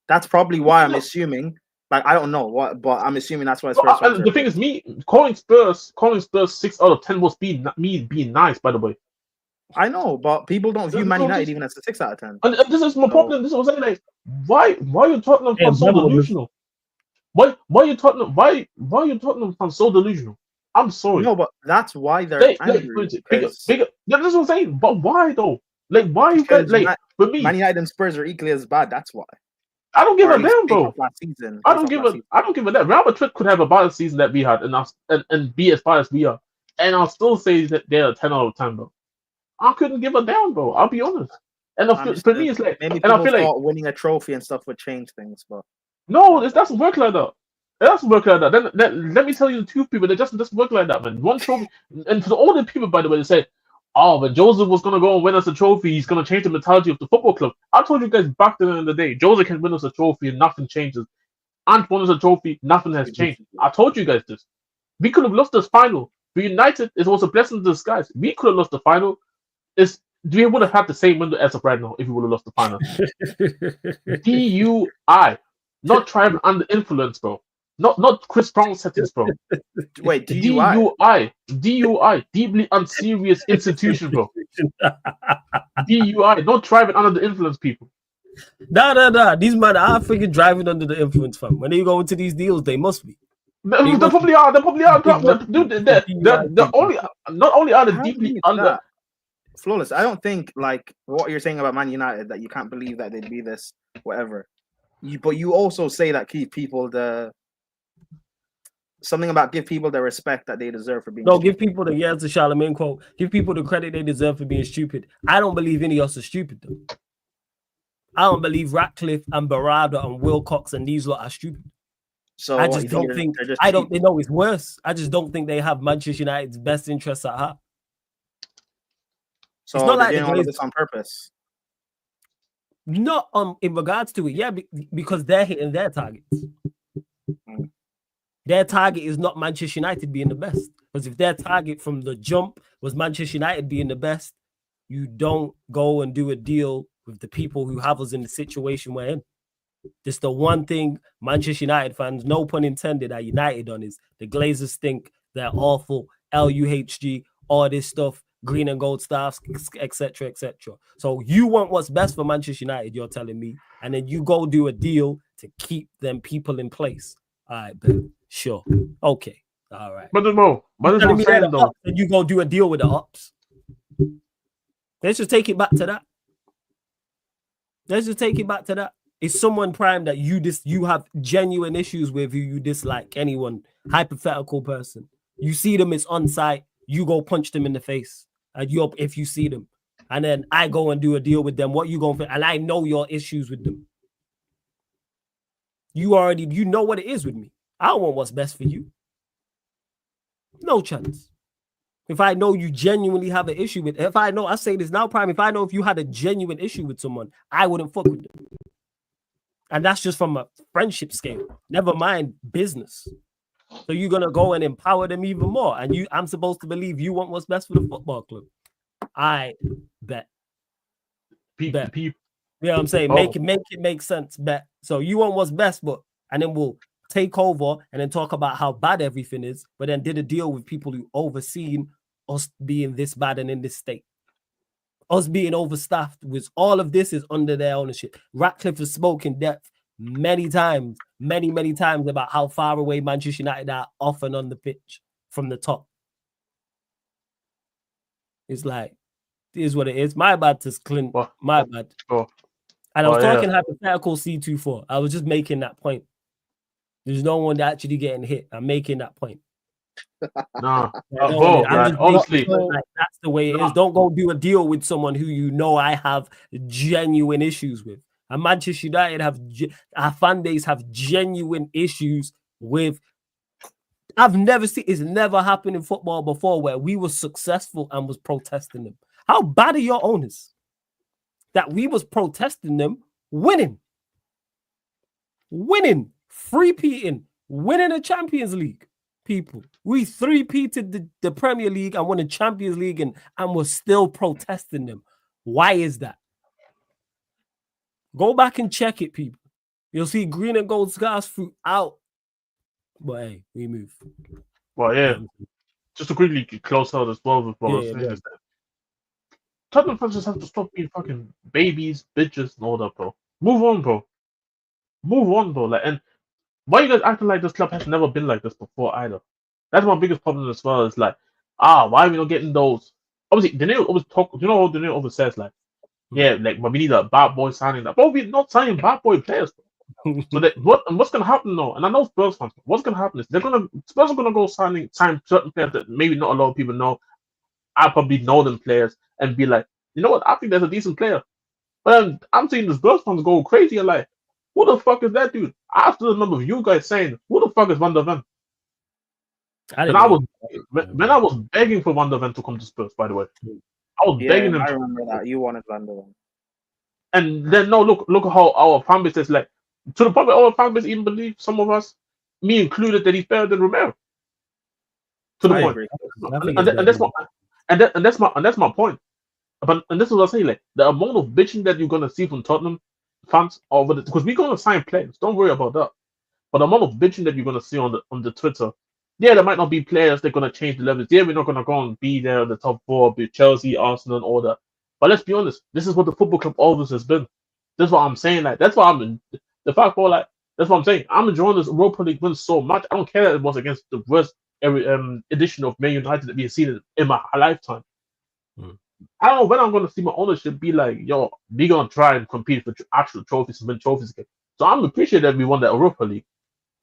That's probably why I'm assuming. Like, I don't know what, but I'm assuming that's why Spurs. The thing is, me calling Spurs 6 out of 10 was me being nice, by the way. I know, but people don't view Man United even as a 6 out of 10. And this is my problem. This is what I'm saying. Like, why are you Tottenham fans so delusional? Why are you Tottenham fans so delusional? I'm sorry. No, but that's why they're angry. That's what I'm saying. But why though? Like, why you guys like? For me, Man United and Spurs are equally as bad. That's why. I don't give a damn, bro. I don't give a damn. Real Madrid could have a better season that we had, and be as bad as we are, and I'll still say that they're a 10 out of 10, bro. I couldn't give a damn, bro. I'll be honest. And for me, it's like, maybe and I feel like winning a trophy and stuff would change things, but no, it doesn't work like that. It doesn't work like that. Then let me tell you the truth, people. It doesn't work like that, man. One trophy, and for all the people, by the way, they say, "Oh, when Joseph was gonna go and win us a trophy, he's gonna change the mentality of the football club." I told you guys back then in the day, Joseph can win us a trophy and nothing changes. Ant won us a trophy, nothing has changed. I told you guys this. We could have lost this final. For United, it was a blessing in disguise. We could have lost the final. We would have had the same window as of right now if we would have lost the final. DUI, not driving under influence, bro. Not Chris Brown settings, bro. Wait, DUI, deeply unserious institution, bro. DUI, not driving under the influence, people. Nah. These men are freaking driving under the influence, fam. When they go into these deals, they must be. They probably are. Dude, not only are they deeply under. Flawless. I don't think like what you're saying about Man United that you can't believe that they'd be this, whatever. But you also say that give people the respect that they deserve for being. No, give people the the Charlemagne quote. Give people the credit they deserve for being stupid. I don't believe any of us are stupid though. I don't believe Ratcliffe and Barada and Wilcox and these lot are stupid. So I just don't think. They know it's worse. I just don't think they have Manchester United's best interests at heart. So it's not like all of this on purpose. Not in regards to it, yeah, because they're hitting their targets. Their target is not Manchester United being the best. Because if their target from the jump was Manchester United being the best, you don't go and do a deal with the people who have us in the situation we're in. Just the one thing Manchester United fans, no pun intended, are united on is the Glazers stink, they're awful, LUHG, all this stuff, green and gold staffs, etc., etc. So you want what's best for Manchester United, you're telling me, and then you go do a deal to keep them people in place. All right, Ben. Sure. Okay. All right. But I'm saying though, and you go do a deal with the ops. Let's just take it back to that. Is someone prime that you have genuine issues with, who you dislike? Anyone, hypothetical person, you see them, it's on site, you go punch them in the face, and if you see them, and then I go and do a deal with them, what you going for? And I know your issues with them. You know what it is with me. I don't want what's best for you. No chance. If I know you genuinely have an issue with, I say this now, prime, if I know if you had a genuine issue with someone, I wouldn't fuck with them. And that's just from a friendship scale. Never mind business. So you're gonna go and empower them even more. And I'm supposed to believe you want what's best for the football club. I bet. Bet. You know what I'm saying? Make it make sense. Bet. So you want what's best, and then we'll take over and then talk about how bad everything is, but then did a deal with people who overseen us being this bad and in this state. Us being overstaffed, with all of this is under their ownership. Ratcliffe has spoken depth many times about how far away Manchester United are off and on the pitch from the top. It's like, it is what it is. My bad to Clint. My bad. And I was Oh, yeah. talking hypothetical C24. I was just making that point. There's no one actually getting hit. I'm making that point. Nah, I don't bro, want it. I'm like, just honestly, making sure, like, that's the way it Nah. is. Don't go do a deal with someone who you know I have genuine issues with. And Manchester United our fan base have genuine issues with. I've never seen it's never happened in football before where we were successful and was protesting them. How bad are your owners that we was protesting them, winning, three-peating, winning the Champions League? People, we three-peated the Premier League and won the Champions League and we're still protesting them. Why is that? Go back and check it, people. You'll see green and gold scarves throughout. But hey, we move. well, yeah. Just to quickly close out as well with what I was saying is that Tottenham fans just have to stop being fucking babies, bitches, and all that, bro. Move on, bro. Move on, bro. Like, and why you guys acting like this club has never been like this before either? That's my biggest problem as well. Is like, why are we not getting those? Obviously, Daniel always talk. You know what Daniel always says? Like, yeah, like, but we need a bad boy signing. That, but we're not signing bad boy players. So that what's gonna happen though? And I know Spurs fans. What's gonna happen is Spurs are gonna go sign certain players that maybe not a lot of people know. I probably know them players and be like, you know what? I think there's a decent player. But I'm seeing the Spurs fans go crazy and like, who the fuck is that dude? I still remember you guys saying, who the fuck is Van der Ven? And when I was begging for Van der Ven to come to Spurs, by the way. I was begging him. I remember that. You wanted Van der Ven. And then look at how our fan base is like, to the point where our fan base even believe, some of us, me included, that he's better than Romero. To the I point. agree. And that's my point. And this is what I'm saying, like the amount of bitching that you're gonna see from Tottenham fans over the, because we're gonna sign players. Don't worry about that. But the amount of bitching that you're gonna see on the Twitter, yeah, there might not be players that are gonna change the levels. Yeah, we're not gonna go and be there in the top four, be Chelsea, Arsenal, and all that. But let's be honest, this is what the football club always has been. That's what I'm saying. Like that's why the fact for like that's what I'm saying. I'm enjoying this Europa League win so much. I don't care that it was against the worst edition of Man United that we've seen in my lifetime. I don't know when I'm going to see my ownership be like, yo, we're going to try and compete for actual trophies and win trophies again. So I'm appreciative that we won the Europa League.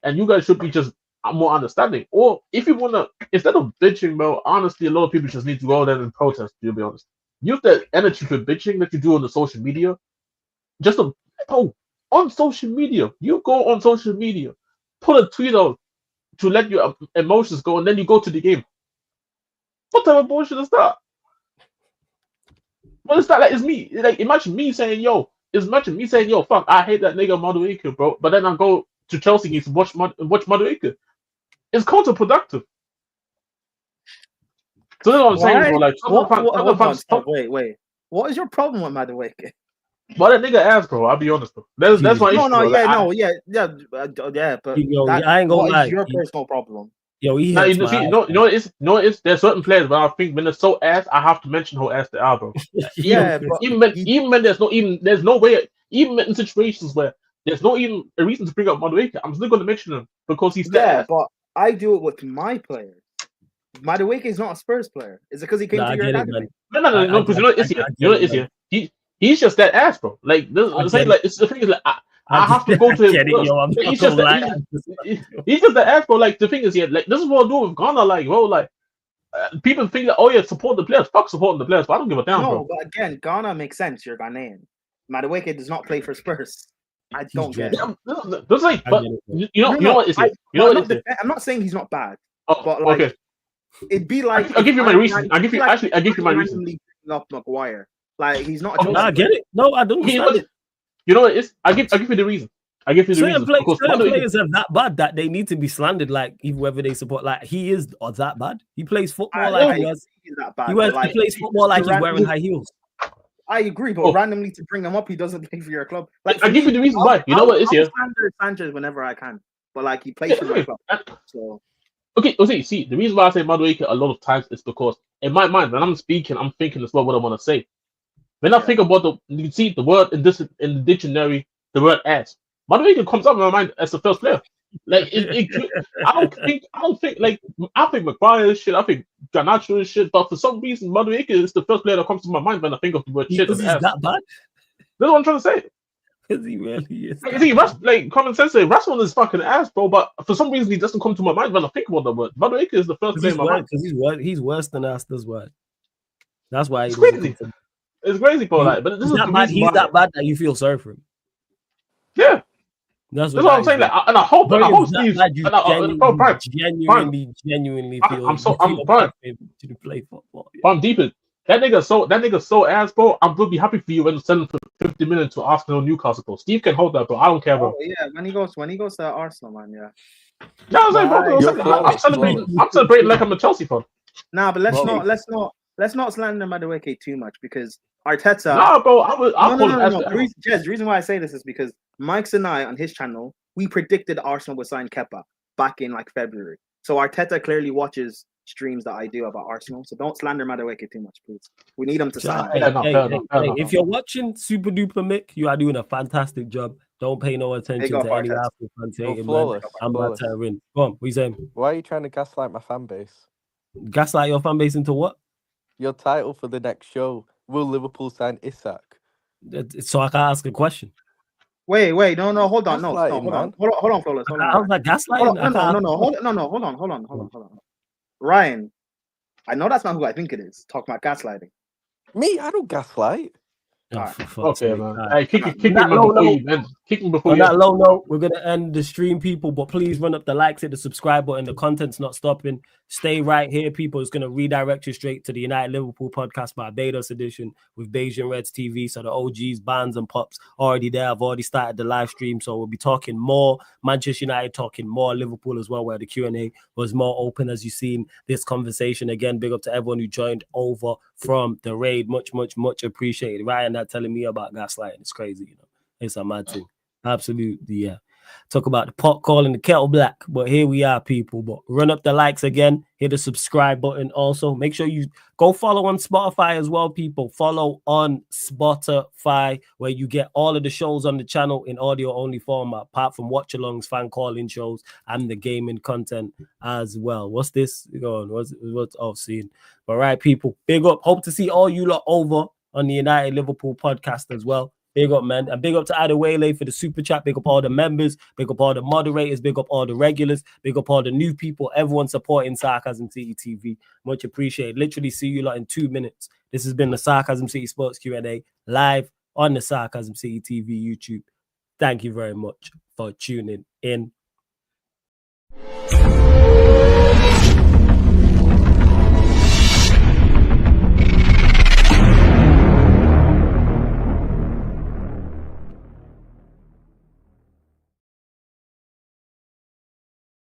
And you guys should be just more understanding. Or if you want to, instead of bitching, bro, honestly, a lot of people just need to go there and protest, to be honest. Use that energy for bitching that you do on the social media. Just on social media. You go on social media, put a tweet out to let your emotions go, and then you go to the game. What type of bullshit is that? Well, it's not like it's me. Like, imagine me saying, yo, fuck, I hate that nigga Madueke, bro. But then I go to Chelsea games to watch Madueke. It's counterproductive. So that's what I'm saying, bro. Like, Wait. What is your problem with Madueke? But that nigga ass, bro. I'll be honest, bro. That's my issue. But I ain't gonna lie. Is your personal problem? Yo, it's there's certain players, but I think when they're so ass, I have to mention how ass they are, bro. Even when there's no way, even in situations where there's no even a reason to bring up Madueke, I'm still going to mention him because he's ass. But I do it with my players. Madueke is not a Spurs player. Is it because he came to your academy? No, because you know what is here. He's just that ass, bro. Like this, I'm saying, like it's the thing is like I have to go to him. He's just the ass, bro. Like the thing is, like this is what I do with Ghana, like, bro, like people think that, oh yeah, support the players. Fuck supporting the players, but I don't give a damn, bro. But again, Ghana makes sense. You're Ghanaian. Madueke does not play for Spurs. I don't get it. But you know what is here? You know what is here? I'm not saying he's not bad. Oh, but like, okay. It'd be like I'll give you my reason. I'll give you my reason. Up Maguire. Like he's not. I get it. No, I don't. You know what it is? I give you the reason. I give you the reason. Certain players are that bad that they need to be slandered. Like whoever they support, like he is that bad. He plays football like he plays football like he's wearing high heels. I agree, but randomly to bring him up, he doesn't play for your club. Like I give you the reason why. You know what it is here? Sanchez whenever I can, but like he plays for my club. So okay. See, the reason why I say Madueke a lot of times is because in my mind, when I'm speaking, I'm thinking as well what I want to say. When I think about you see the word in the dictionary, the word ass. Madueke comes up in my mind as the first player. Like I don't think like I think Maguire is shit. I think Garnacho is shit. But for some reason, Madueke is the first player that comes to my mind when I think of the word shit. Is that bad? That's what I'm trying to say. Because he really is. You see, like common sense say Rashford is fucking ass, bro. But for some reason, he doesn't come to my mind when I think about them. But Madueke is the first name in my mind. Because he's worse than us. That's why. That's why he It's doesn't crazy. come to. It's crazy, bro. Like, but this is the reason He's why. that bad that you feel sorry for him. Yeah, that's what I'm saying. Like, and I hope Steve. Genuinely feel. I'm to play football. Yeah. I'm deep in. That nigga so ass, bro. I'm gonna be happy for you when you send him for 50 minutes to Arsenal, Newcastle, bro. Steve can hold that, bro. I don't care, bro. Oh yeah, when he goes to Arsenal, man, yeah. Yeah, I was like, bro, I'm celebrating like I'm a Chelsea fan. Nah, but let's not slander Madueke too much because Arteta. Nah, bro, no. The reason why I say this is because Mike's and I on his channel, we predicted Arsenal would sign Kepa back in like February. So Arteta clearly watches streams that I do about Arsenal. So don't slander Madueke too much, please. We need him to sign. If you're watching Super Duper Mick, you are doing a fantastic job. Don't pay no attention to any Arsenal fans hating, man. I'm about to win. Go on, what are you saying? Why are you trying to gaslight my fan base? Gaslight your fan base into what? Your title for the next show. Will Liverpool sign Isak? So I can ask a question. Wait, no, hold on, hold on, Flawless. How's that gaslighting? Hold on. Ryan, I know that's not who I think it is. Talking about gaslighting. Me, I don't gaslight. Okay, man. Hey, kick him before you end. Kick him before you end. On that low note, we're gonna end the stream, people. But please run up the likes, hit the subscribe button. The content's not stopping. Stay right here, people. It's gonna redirect you straight to the United Liverpool podcast Barbados edition with Beijing Reds TV. So the OGs, bands, and pops already there. I've already started the live stream, so we'll be talking more Manchester United, talking more Liverpool as well, where the Q&A was more open, as you've seen this conversation. Again, big up to everyone who joined over from the raid. Much appreciated. Ryan not telling me about gaslighting. It's crazy, you know. It's a mad thing. Absolutely, yeah. Talk about the pot calling the kettle black, but here we are, people. But run up the likes again, hit the subscribe button. Also, make sure you go follow on Spotify as well, people. Follow on Spotify, where you get all of the shows on the channel in audio only format, apart from watch-alongs, fan calling shows, and the gaming content as well. What's this going? What's off scene? All right, people. Big up. Hope to see all you lot over on the United Liverpool podcast as well. Big up, man. And big up to Adewale for the super chat. Big up all the members. Big up all the moderators. Big up all the regulars. Big up all the new people. Everyone supporting Sarcasm City TV. Much appreciated. Literally see you lot in 2 minutes. This has been the Sarcasm City Sports Q&A live on the Sarcasm City TV YouTube. Thank you very much for tuning in.